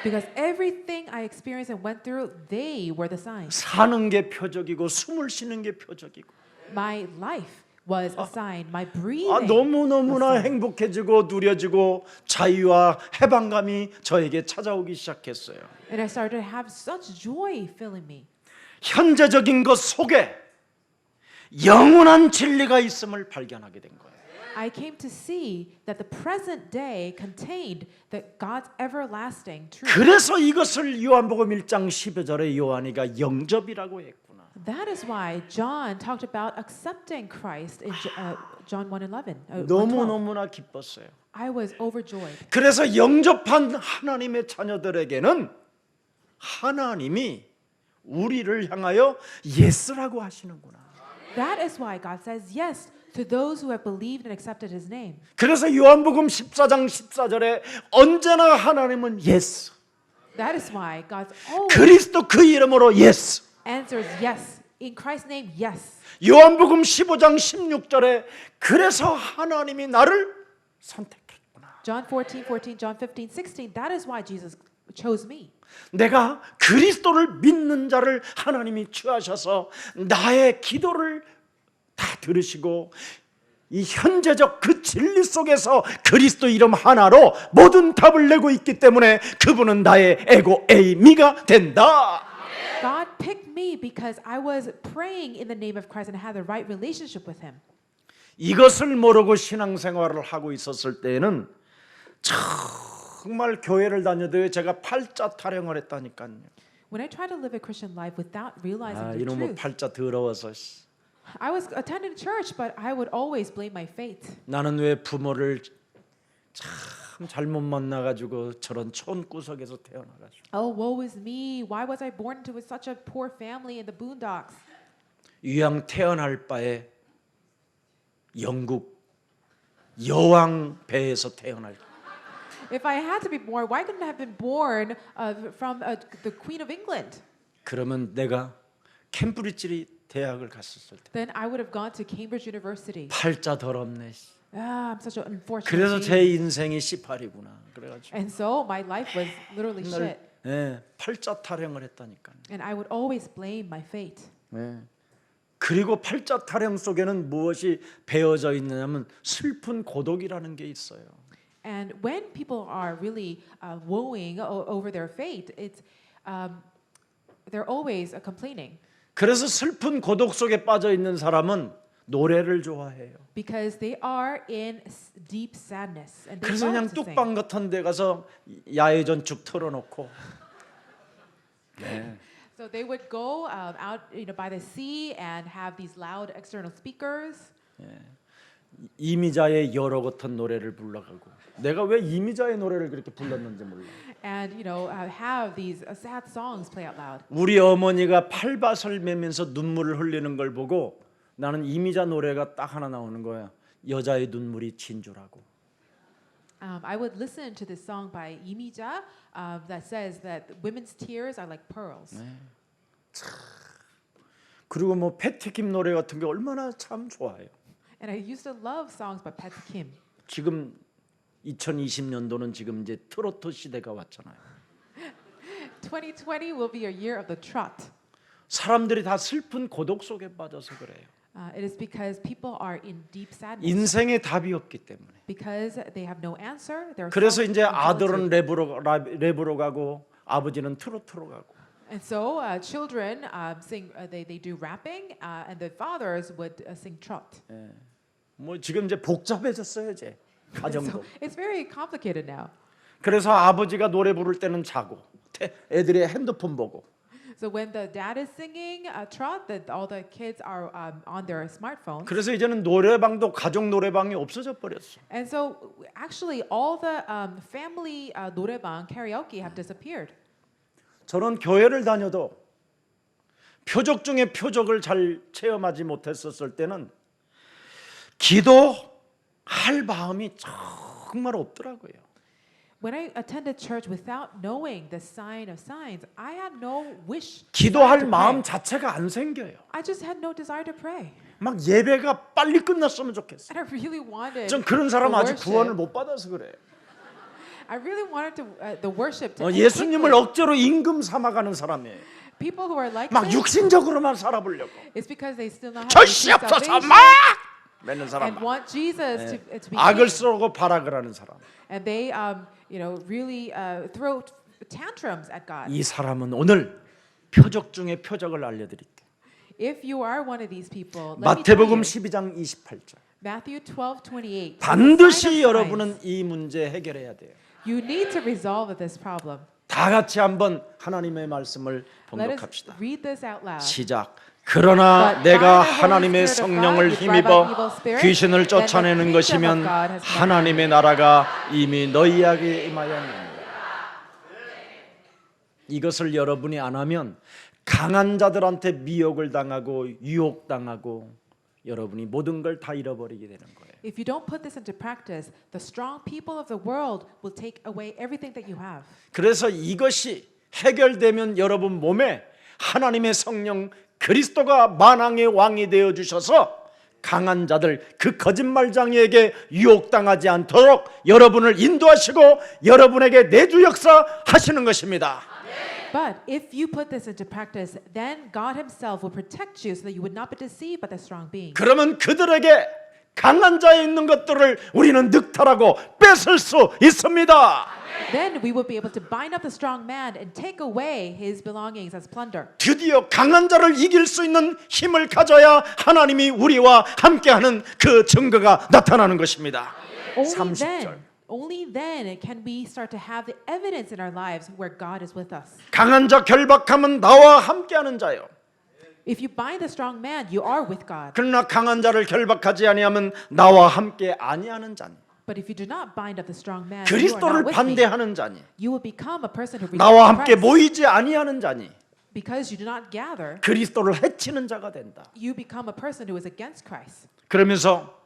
[SPEAKER 2] Because everything I experienced and went through, they were the signs.
[SPEAKER 1] 사는 게 표적이고 숨을 쉬는 게 표적이고
[SPEAKER 2] My life was a sign. My breathing.
[SPEAKER 1] 너무너무나
[SPEAKER 2] was a sign.
[SPEAKER 1] 행복해지고 누려지고 자유와 해방감이 저에게 찾아오기 시작했어요.
[SPEAKER 2] And I started to have such joy filling me.
[SPEAKER 1] 현재적인 것 속에 영원한 진리가 있음을 발견하게 된 거예요.
[SPEAKER 2] I came to see that the present day contained that God's everlasting truth.
[SPEAKER 1] 그래서 이것을 요한복음 1장 12절에 요한이가 영접이라고 했구나.
[SPEAKER 2] That is why John talked about accepting Christ in John 1:11.
[SPEAKER 1] 너무너무나 기뻤어요.
[SPEAKER 2] I was overjoyed.
[SPEAKER 1] 그래서 영접한 하나님의 자녀들에게는 하나님이 우리를 향하여 예스라고 하시는구나.
[SPEAKER 2] That is why God says yes to those who have believed and accepted His name.
[SPEAKER 1] 그래서 요한복음 14장 14절에 언제나 하나님은 예스.
[SPEAKER 2] That is why God's always
[SPEAKER 1] 그리스도 그 이름으로 예스.
[SPEAKER 2] answers yes. In Christ's name, yes.
[SPEAKER 1] 요한복음 15장 16절에 그래서 하나님이 나를 선택했구나.
[SPEAKER 2] John 14:14, John 15:16. That is why Jesus chose me.
[SPEAKER 1] 내가 그리스도를 믿는 자를 하나님이 취하셔서 나의 기도를 다 들으시고 이 현재적 그 진리 속에서 그리스도 이름 하나로 모든 답을 내고 있기 때문에 그분은 나의 에고 에이미가 된다.
[SPEAKER 2] God picked me because I was praying in the name of Christ and had the right relationship with Him.
[SPEAKER 1] 이것을 모르고 신앙생활을 하고 있었을 때에는 정말 교회를 다녀도 제가 팔자 타령을 했다니까요.
[SPEAKER 2] When I tried to live a Christian life without realizing the
[SPEAKER 1] 이놈의
[SPEAKER 2] truth,
[SPEAKER 1] 팔자 더러워서
[SPEAKER 2] I was attending church, but I would always blame my fate.
[SPEAKER 1] 나는 왜 부모를 참 잘못 만나가지고 저런 촌구석에서 태어나가지고
[SPEAKER 2] Oh, woe is me. Why was I born into such a poor family in the boondocks?
[SPEAKER 1] 이왕 태어날 바에 영국 여왕 배에서 태어날
[SPEAKER 2] If I had to be born, why couldn't I have been born from the Queen of England?
[SPEAKER 1] 그러면 내가 캠브리지 대학을 갔었을 때
[SPEAKER 2] Then I would have gone to Cambridge University.
[SPEAKER 1] 팔자 더럽네.
[SPEAKER 2] I'm such an unfortunate.
[SPEAKER 1] 그래서 제
[SPEAKER 2] baby.
[SPEAKER 1] 인생이 18이구나. 그래가지고
[SPEAKER 2] And so my life was literally shit.
[SPEAKER 1] 팔자 타령을 했다니까요.
[SPEAKER 2] And I would always blame my fate.
[SPEAKER 1] 그리고 팔자 타령 속에는 무엇이 배어져 있느냐면 슬픈 고독이라는 게 있어요.
[SPEAKER 2] And when people are really woeing over their fate, they're always complaining
[SPEAKER 1] 그래서 슬픈 고독 속에 빠져 있는 사람은 노래를 좋아해요.
[SPEAKER 2] because they are in deep sadness and they
[SPEAKER 1] 그래서 그냥
[SPEAKER 2] love to sing.
[SPEAKER 1] 뚝방 같은 데 가서 야외 전축 틀어놓고
[SPEAKER 2] So they would go out, by the sea and have these loud external speakers.
[SPEAKER 1] 이미자의 여러 같은 노래를 불러가고 내가 왜 이미자의 노래를 그렇게 불렀는지 몰라.
[SPEAKER 2] And have these sad songs play out loud.
[SPEAKER 1] 우리 어머니가 팔밭을 매면서 눈물을 흘리는 걸 보고 나는 이미자 노래가 딱 하나 나오는 거야. 여자의 눈물이 진주라고.
[SPEAKER 2] I would listen to this song by Imija that says that women's tears are like pearls.
[SPEAKER 1] 그리고 뭐 패티킴 노래 같은 게 얼마나 참 좋아요.
[SPEAKER 2] And I used to love songs by Patty Kim.
[SPEAKER 1] 지금 2020년도는 지금 이제 트로트 시대가 왔잖아요.
[SPEAKER 2] 2020 will be a year of the trot.
[SPEAKER 1] 사람들이 다 슬픈 고독 속에 빠져서 그래요.
[SPEAKER 2] It is because people are in deep sadness.
[SPEAKER 1] 인생에 답이 없기 때문에.
[SPEAKER 2] Because they have no answer. They're
[SPEAKER 1] 그래서 이제 아들은
[SPEAKER 2] solitude.
[SPEAKER 1] 랩으로 가고 아버지는 트로트로 가고.
[SPEAKER 2] And so children sing. They do rapping, and the fathers would sing trot.
[SPEAKER 1] 뭐 지금 이제 복잡해졌어요, 이제 가정도.
[SPEAKER 2] So it's very complicated now.
[SPEAKER 1] 그래서 아버지가 노래 부를 때는 자고 애들이 핸드폰 보고.
[SPEAKER 2] So when the dad is singing trot, all the kids are on their smartphones.
[SPEAKER 1] 그래서 이제는 노래방도 가족 노래방이 없어져 버렸어.
[SPEAKER 2] And so actually all the family 노래방 karaoke have disappeared.
[SPEAKER 1] 저는 교회를 다녀도 표적 중에 표적을 잘 체험하지 못했었을 때는 기도할 마음이 정말 없더라고요.
[SPEAKER 2] When I attended church without knowing the sign of signs, I had no wish.
[SPEAKER 1] 기도할
[SPEAKER 2] desire to
[SPEAKER 1] 마음
[SPEAKER 2] pray.
[SPEAKER 1] 자체가 안 생겨요.
[SPEAKER 2] I just had no desire to pray.
[SPEAKER 1] 막 예배가 빨리 끝났으면 좋겠어요.
[SPEAKER 2] And I really wanted
[SPEAKER 1] 전 그런 사람
[SPEAKER 2] the
[SPEAKER 1] 아직 구원을
[SPEAKER 2] worship.
[SPEAKER 1] 못 받아서 그래요.
[SPEAKER 2] I really wanted to the worship to end
[SPEAKER 1] 예수님을
[SPEAKER 2] quickly.
[SPEAKER 1] 억지로 임금 삼아가는 사람이에요.
[SPEAKER 2] People who are like
[SPEAKER 1] 막
[SPEAKER 2] this,
[SPEAKER 1] 육신적으로만 살아보려고.
[SPEAKER 2] it's because they still know how to
[SPEAKER 1] 절시옵소서
[SPEAKER 2] salvation
[SPEAKER 1] 막 매는 사람.
[SPEAKER 2] and want Jesus to be
[SPEAKER 1] 악을
[SPEAKER 2] king.
[SPEAKER 1] 쏘고 발악을 하는 사람.
[SPEAKER 2] And they really throw tantrums at God.
[SPEAKER 1] 이 사람은 오늘 표적 중에 표적을 알려드릴게요.
[SPEAKER 2] If you are one of these people, let me tell
[SPEAKER 1] 마태복음
[SPEAKER 2] you,
[SPEAKER 1] 12장 28절.
[SPEAKER 2] Matthew 12:28.
[SPEAKER 1] 반드시 여러분은 이 문제 해결해야 돼요.
[SPEAKER 2] You need to resolve this problem.
[SPEAKER 1] 다 같이 한번 하나님의 말씀을
[SPEAKER 2] Let us
[SPEAKER 1] 봉독합시다.
[SPEAKER 2] read this out loud.
[SPEAKER 1] 시작. 그러나
[SPEAKER 2] But
[SPEAKER 1] 내가
[SPEAKER 2] by the Holy
[SPEAKER 1] 하나님의
[SPEAKER 2] Spirit of
[SPEAKER 1] 성령을
[SPEAKER 2] God, you drive
[SPEAKER 1] 힘입어
[SPEAKER 2] out evil spirits,
[SPEAKER 1] 귀신을
[SPEAKER 2] then the
[SPEAKER 1] 쫓아내는
[SPEAKER 2] kingdom
[SPEAKER 1] 것이면
[SPEAKER 2] of God has come.
[SPEAKER 1] 하나님의 나라가 이미 너희에게 임하였느니라. 이것을 여러분이 안 하면 강한 자들한테 미혹을 당하고 유혹당하고 여러분이 모든 걸 다 잃어버리게 되는 거예요.
[SPEAKER 2] If you don't put this into practice, the strong people of the world will take away everything that you have.
[SPEAKER 1] 그래서 이것이 해결되면 여러분 몸에 하나님의 성령 그리스도가 만왕의 왕이 되어 주셔서 강한 자들 그 거짓말장이에게 유혹당하지 않도록 여러분을 인도하시고 여러분에게 내주 역사 하시는 것입니다.
[SPEAKER 2] But if you put this into practice, then God Himself will protect you so that you would not be deceived by the strong being.
[SPEAKER 1] 그러면 그들에게 강한 자에 있는 것들을 우리는 늑탈하고 뺏을 수 있습니다.
[SPEAKER 2] Then we will be able to bind up the strong man and take away his belongings as plunder.
[SPEAKER 1] 드디어 강한 자를 이길 수 있는 힘을 가져야 하나님이 우리와 함께하는 그 증거가 나타나는 것입니다. 30절.
[SPEAKER 2] Only then can we start to have the evidence in our lives where God is with us.
[SPEAKER 1] 강한 자 결박하면 나와 함께하는 자요.
[SPEAKER 2] If you bind the strong man, you are with God.
[SPEAKER 1] 그러나 강한 자를 결박하지 아니하면 나와 함께 아니하는 자니.
[SPEAKER 2] But if you do not bind up the strong man, you are
[SPEAKER 1] 그리스도를
[SPEAKER 2] not with me.
[SPEAKER 1] 반대하는 자니.
[SPEAKER 2] You will become a person who
[SPEAKER 1] 나와
[SPEAKER 2] rejects
[SPEAKER 1] 함께
[SPEAKER 2] Christ.
[SPEAKER 1] 모이지 아니하는 자니.
[SPEAKER 2] Because you do not gather,
[SPEAKER 1] 그리스도를 해치는 자가 된다.
[SPEAKER 2] you become a person who is against Christ.
[SPEAKER 1] 그러면서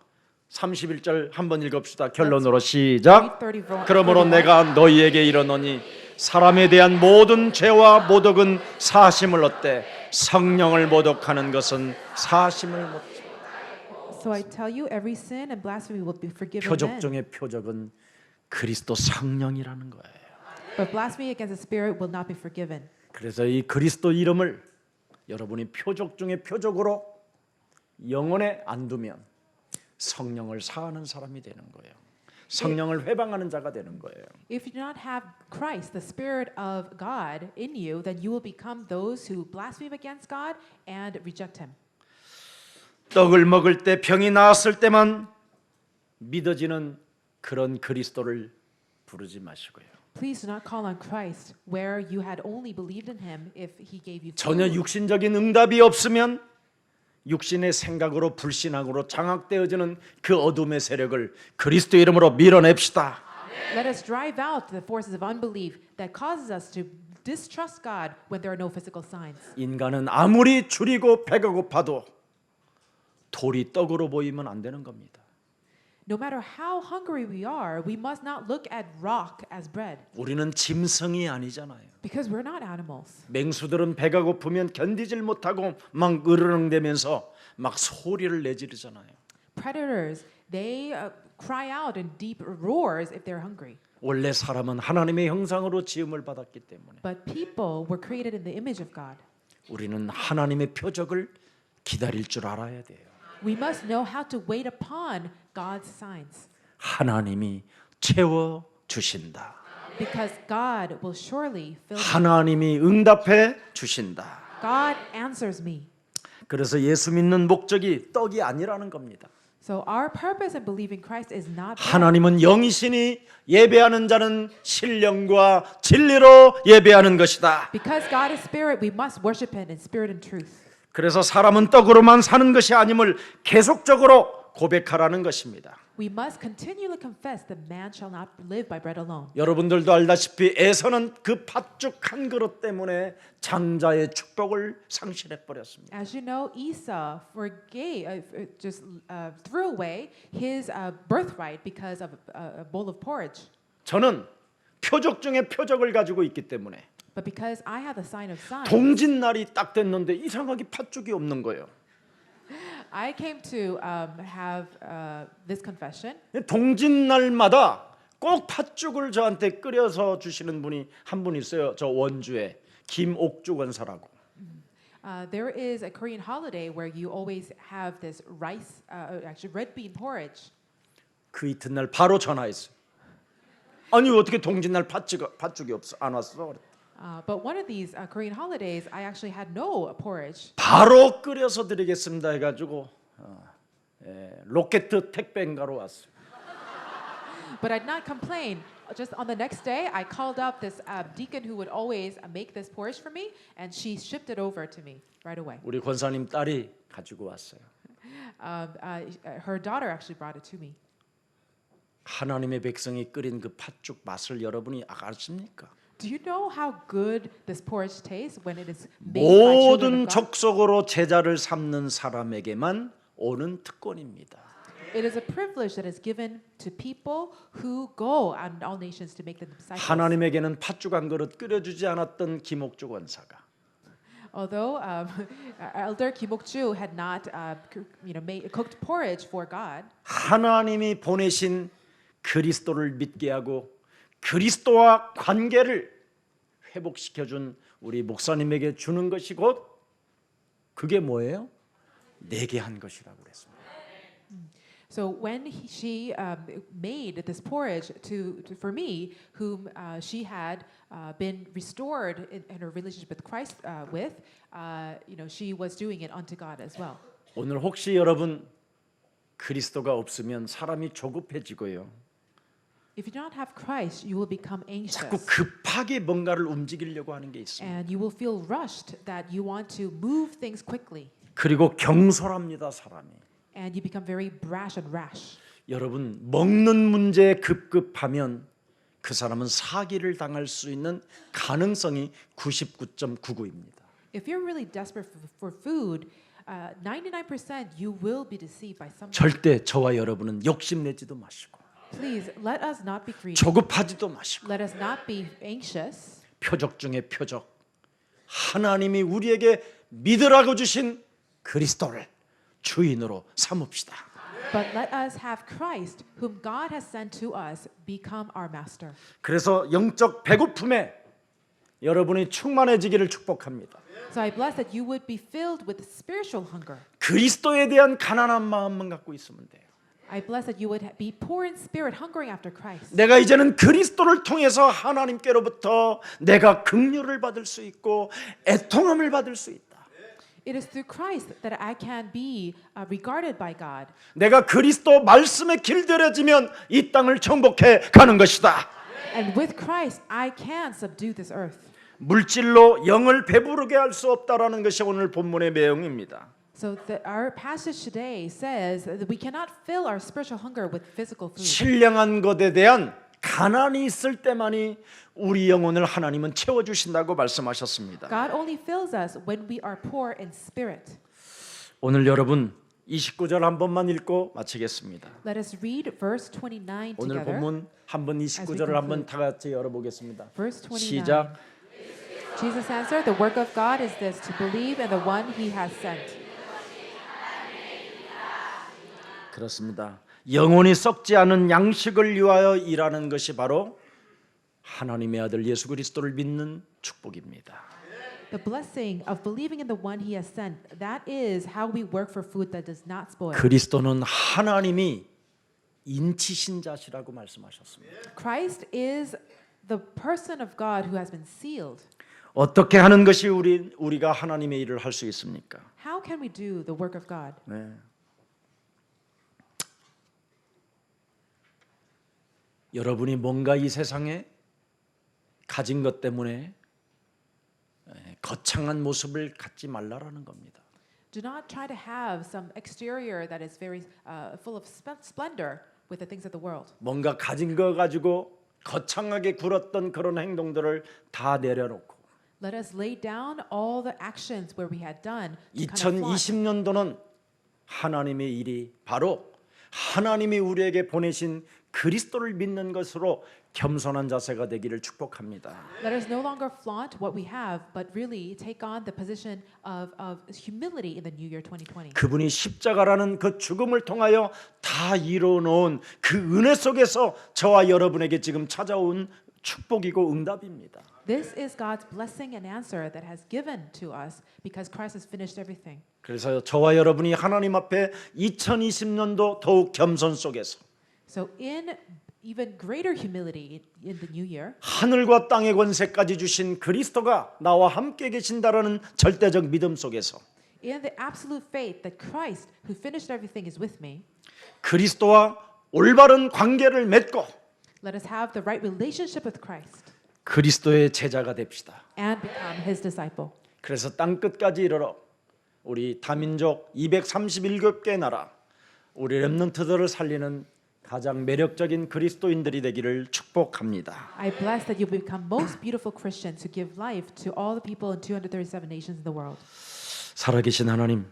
[SPEAKER 1] 31절 한번 읽읍시다. 결론으로 시작.
[SPEAKER 2] Read 30,
[SPEAKER 1] 그러므로
[SPEAKER 2] 31.
[SPEAKER 1] 내가 너희에게 이르노니 사람에 대한 모든 죄와 모독은 사심을 얻되 성령을 모독하는 것은 사심을 못.
[SPEAKER 2] So I tell you, every sin and blasphemy will be forgiven
[SPEAKER 1] 표적
[SPEAKER 2] then.
[SPEAKER 1] 중의 표적은 그리스도 성령이라는 거예요.
[SPEAKER 2] But blasphemy against the Spirit will not be forgiven.
[SPEAKER 1] 그래서 이 그리스도 이름을 여러분이 표적 중의 표적으로 영혼에 안 두면 성령을 사하는 사람이 되는 거예요. 성령을 회방하는 자가 되는 거예요.
[SPEAKER 2] If you do not have Christ, the Spirit of God in you, then you will become those who blaspheme against God and reject Him.
[SPEAKER 1] 떡을 먹을 때 병이 나았을 때만 믿어지는 그런 그리스도를 부르지 마시고요.
[SPEAKER 2] Please do not call on Christ where you had only believed in Him if He gave you
[SPEAKER 1] 전혀
[SPEAKER 2] food.
[SPEAKER 1] 육신적인 응답이 없으면 육신의 생각으로 불신앙으로 장악되어지는 그 어둠의 세력을 그리스도 이름으로 밀어냅시다.
[SPEAKER 2] Let us drive out the forces of unbelief that causes us to distrust God when there are no physical signs.
[SPEAKER 1] 인간은 아무리 줄이고 배가 고파도 돌이 떡으로 보이면 안 되는 겁니다.
[SPEAKER 2] No matter how hungry we are, we must not look at rock as bread
[SPEAKER 1] 우리는 짐승이 아니잖아요.
[SPEAKER 2] because we're not animals.
[SPEAKER 1] 맹수들은 배가 고프면 견디질 못하고 막 으르렁대면서 막 소리를 내지르잖아요.
[SPEAKER 2] Predators, they cry out in deep roars if they're hungry.
[SPEAKER 1] 원래 사람은 하나님의 형상으로 지음을 받았기 때문에
[SPEAKER 2] But people were created in the image of God.
[SPEAKER 1] 우리는 하나님의 표적을 기다릴 줄 알아야 돼요.
[SPEAKER 2] We must know how to wait upon God's signs
[SPEAKER 1] 하나님이 채워 주신다.
[SPEAKER 2] because God will surely fill me.
[SPEAKER 1] 하나님이 응답해 주신다.
[SPEAKER 2] God answers me.
[SPEAKER 1] 그래서 예수 믿는 목적이 떡이 아니라는 겁니다.
[SPEAKER 2] So our purpose in believing Christ is not bread.
[SPEAKER 1] 하나님은 영이시니 예배하는 자는 신령과 진리로 예배하는 것이다.
[SPEAKER 2] Because God is spirit, we must worship Him in spirit and truth.
[SPEAKER 1] 그래서 사람은 떡으로만 사는 것이 아님을 계속적으로 고백하라는 것입니다.
[SPEAKER 2] We must continually confess that man shall not live by bread alone.
[SPEAKER 1] 여러분들도 알다시피 에서는 그 팥죽 한 그릇 때문에 장자의 축복을 상실해 버렸습니다.
[SPEAKER 2] As you know, Esau threw away his birthright because of a bowl of porridge.
[SPEAKER 1] 저는 표적 중에 표적을 가지고 있기 때문에
[SPEAKER 2] But because I have the sign of signs,
[SPEAKER 1] 동짓날이 딱 됐는데 이상하게 팥죽이 없는 거예요.
[SPEAKER 2] I came to have this confession.
[SPEAKER 1] 동짓날마다 꼭 팥죽을 저한테 끓여서 주시는 분이 한 분 있어요. 저 원주에 김옥주 권사라고.
[SPEAKER 2] There is a Korean holiday where you always have this rice, actually red bean porridge.
[SPEAKER 1] 그 이튿날 바로 전화했어요. 아니 어떻게 동짓날 팥죽이 없어 안 왔어?
[SPEAKER 2] But one of these Korean holidays, I actually had no porridge.
[SPEAKER 1] 바로 끓여서 드리겠습니다 해가지고 로켓 택배인가로 왔어요.
[SPEAKER 2] But I'd not complain. Just on the next day, I called up this deacon who would always make this porridge for me, and she shipped it over to me right away.
[SPEAKER 1] 우리 권사님 딸이 가지고 왔어요.
[SPEAKER 2] Her daughter actually brought it to me.
[SPEAKER 1] 하나님의 백성이 끓인 그 팥죽 맛을 여러분이 아십니까?
[SPEAKER 2] Do you know how good this porridge tastes when it is made by children
[SPEAKER 1] 모든
[SPEAKER 2] of God?
[SPEAKER 1] 족속으로 제자를 삼는 사람에게만 오는 특권입니다.
[SPEAKER 2] It is a privilege that is given to people who go out in all nations to make them disciples.
[SPEAKER 1] 하나님에게는 팥죽 한 그릇 끓여주지 않았던 김옥주 권사가
[SPEAKER 2] Although Elder Kim Ok-ju had not, cooked porridge for God,
[SPEAKER 1] 하나님이 보내신 그리스도를 믿게 하고 그리스도와 관계를 회복시켜준 우리 목사님에게 주는 것이 곧 그게 뭐예요? 내게 한 것이라고 그랬습니다.
[SPEAKER 2] so when she made this porridge for me, whom she had been restored in her relationship with Christ she was doing it unto God as well.
[SPEAKER 1] 오늘 혹시 여러분 그리스도가 없으면 사람이 조급해지고요.
[SPEAKER 2] If you do not have Christ, you will become
[SPEAKER 1] 자꾸
[SPEAKER 2] anxious.
[SPEAKER 1] 급하게 뭔가를 움직이려고 하는 게 있습니다.
[SPEAKER 2] And you will feel rushed that you want to move things quickly.
[SPEAKER 1] 그리고 경솔합니다, 사람이.
[SPEAKER 2] And you become very brash and rash.
[SPEAKER 1] 여러분 먹는 문제에 급급하면 그 사람은 사기를 당할 수 있는 가능성이 99.99입니다.
[SPEAKER 2] If you're really desperate for food, 99% you will be deceived by someone.
[SPEAKER 1] 절대 저와 여러분은 욕심내지도 마시고
[SPEAKER 2] Please let us not be greedy.
[SPEAKER 1] 조급하지도 마시고
[SPEAKER 2] Let us not be anxious.
[SPEAKER 1] 표적 중에 표적 하나님이 우리에게 믿으라고 주신 그리스도를 주인으로 삼읍시다.
[SPEAKER 2] But let us have Christ, whom God has sent to us, become our master.
[SPEAKER 1] 그래서 영적 배고픔에 여러분이 충만해지기를 축복합니다.
[SPEAKER 2] So I bless that you would be filled with spiritual hunger.
[SPEAKER 1] 그리스도에 대한 가난한 마음만 갖고 있으면 돼요.
[SPEAKER 2] I bless that you would be poor in spirit, hungering after Christ.
[SPEAKER 1] 내가 이제는 그리스도를 통해서 하나님께로부터 내가 긍휼을 받을 수 있고 애통함을 받을 수 있다.
[SPEAKER 2] It is through Christ that I can be regarded by God.
[SPEAKER 1] 내가 그리스도 말씀에 길들여지면 이 땅을 정복해 가는 것이다.
[SPEAKER 2] And with Christ, I can subdue this earth.
[SPEAKER 1] 물질로 영을 배부르게 할 수 없다라는 것이 오늘 본문의 내용입니다.
[SPEAKER 2] So our passage today says that we cannot fill our spiritual hunger with physical food.
[SPEAKER 1] 신령한 것에 대한 가난이 있을 때만이 우리 영혼을 하나님은 채워주신다고 말씀하셨습니다.
[SPEAKER 2] God only fills us when we are poor in spirit.
[SPEAKER 1] 오늘 여러분 29절 한 번만 읽고 마치겠습니다.
[SPEAKER 2] Let us read verse 29
[SPEAKER 1] 오늘
[SPEAKER 2] together.
[SPEAKER 1] 본문 한번 29절을 한번 다 같이 열어보겠습니다.
[SPEAKER 2] Verse 29.
[SPEAKER 1] 시작.
[SPEAKER 2] Jesus answered, "The work of God is this, to believe in the one He has sent."
[SPEAKER 1] 그렇습니다. 영혼이 썩지 않은 양식을 위하여 일하는 것이 바로 하나님의 아들 예수 그리스도를 믿는 축복입니다.
[SPEAKER 2] The blessing of believing in the one He has sent, that is how we work for food that does not spoil.
[SPEAKER 1] 그리스도는 하나님이 인치신 자시라고 말씀하셨습니다.
[SPEAKER 2] Christ is the person of God who has been sealed.
[SPEAKER 1] 어떻게 하는 것이 우리가 하나님의 일을 할 수 있습니까?
[SPEAKER 2] How can we do the work of God?
[SPEAKER 1] 네. 여러분이 뭔가 이 세상에 가진 것 때문에 거창한 모습을 갖지 말라라는 겁니다.
[SPEAKER 2] Do not try to have some exterior that is very full of splendor with the things of the world.
[SPEAKER 1] 뭔가 가진 거 가지고 거창하게 굴었던 그런 행동들을 다 내려놓고
[SPEAKER 2] Let us lay down all the actions where we had done to kind of flaunt.
[SPEAKER 1] 2020년도는 하나님의 일이 바로 하나님이 우리에게 보내신 그리스도를 믿는 것으로 겸손한 자세가 되기를 축복합니다.
[SPEAKER 2] Let us no longer flaunt what we have, but really take on the position of humility in the new year 2020.
[SPEAKER 1] 그분이 십자가라는 그 죽음을 통하여 다 이루어놓은 그 은혜 속에서 저와 여러분에게 지금 찾아온 축복이고 응답입니다.
[SPEAKER 2] This is God's blessing and answer that has given to us because Christ has finished everything.
[SPEAKER 1] 그래서 저와 여러분이 하나님 앞에 2020년도 더욱 겸손 속에서
[SPEAKER 2] So in even greater humility in the new year,
[SPEAKER 1] 하늘과 땅의 권세까지 주신 그리스도가 나와 함께 계신다라는 절대적 믿음 속에서
[SPEAKER 2] in the absolute faith that Christ, who finished everything, is with me,
[SPEAKER 1] 그리스도와 올바른 관계를 맺고
[SPEAKER 2] let us have the right relationship with Christ
[SPEAKER 1] 그리스도의 제자가 됩시다.
[SPEAKER 2] and become His disciple.
[SPEAKER 1] 그래서 땅 끝까지 이르러 우리 다민족 237개 나라 우리 렘넌트들을 살리는 가장 매력적인 그리스도인들이 되기를 축복합니다.
[SPEAKER 2] I bless that you become most beautiful Christians who give life to all the people in 237 nations in the world.
[SPEAKER 1] 살아계신 하나님,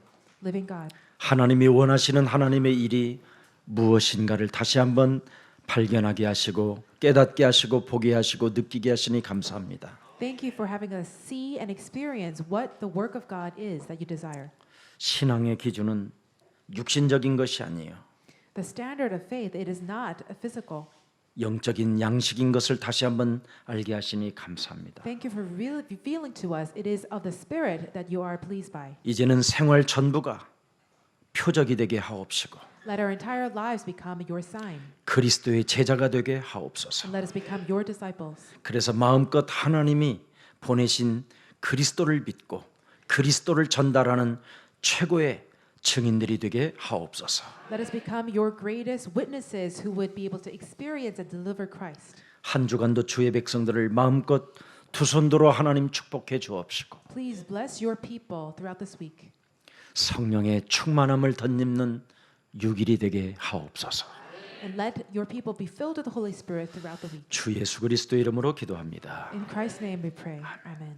[SPEAKER 2] Living God,
[SPEAKER 1] 하나님이 원하시는 하나님의 일이 무엇인가를 다시 한번 발견하게 하시고 깨닫게 하시고 보게 하시고 느끼게 하시니 감사합니다.
[SPEAKER 2] thank you for having us see and experience what the work of God is that you desire.
[SPEAKER 1] 신앙의 기준은 육신적인 것이 아니에요.
[SPEAKER 2] The standard of faith, it is not a physical.
[SPEAKER 1] 영적인 양식인 것을 다시 한번 알게 하시니 감사합니다.
[SPEAKER 2] Thank you for revealing to us it is of the Spirit that you are pleased by.
[SPEAKER 1] 이제는 생활 전부가 표적이 되게 하옵시고
[SPEAKER 2] Let our entire lives become your sign.
[SPEAKER 1] 그리스도의 제자가 되게 하옵소서.
[SPEAKER 2] And let us become your disciples.
[SPEAKER 1] 그래서 마음껏 하나님이 보내신 그리스도를 믿고 그리스도를 전달하는 최고의 증인들이 되게 하옵소서.
[SPEAKER 2] Let us become your greatest witnesses who would be able to experience and deliver Christ.
[SPEAKER 1] 한 주간도 주의 백성들을 마음껏 두 손 들어 하나님 축복해 주옵시고
[SPEAKER 2] Please bless your people throughout this week.
[SPEAKER 1] 성령의 충만함을 덧입는 6일이 되게 하옵소서.
[SPEAKER 2] And let your people be filled with the Holy Spirit throughout the week.
[SPEAKER 1] 주 예수 그리스도 이름으로 기도합니다.
[SPEAKER 2] In Christ's name we pray. Amen.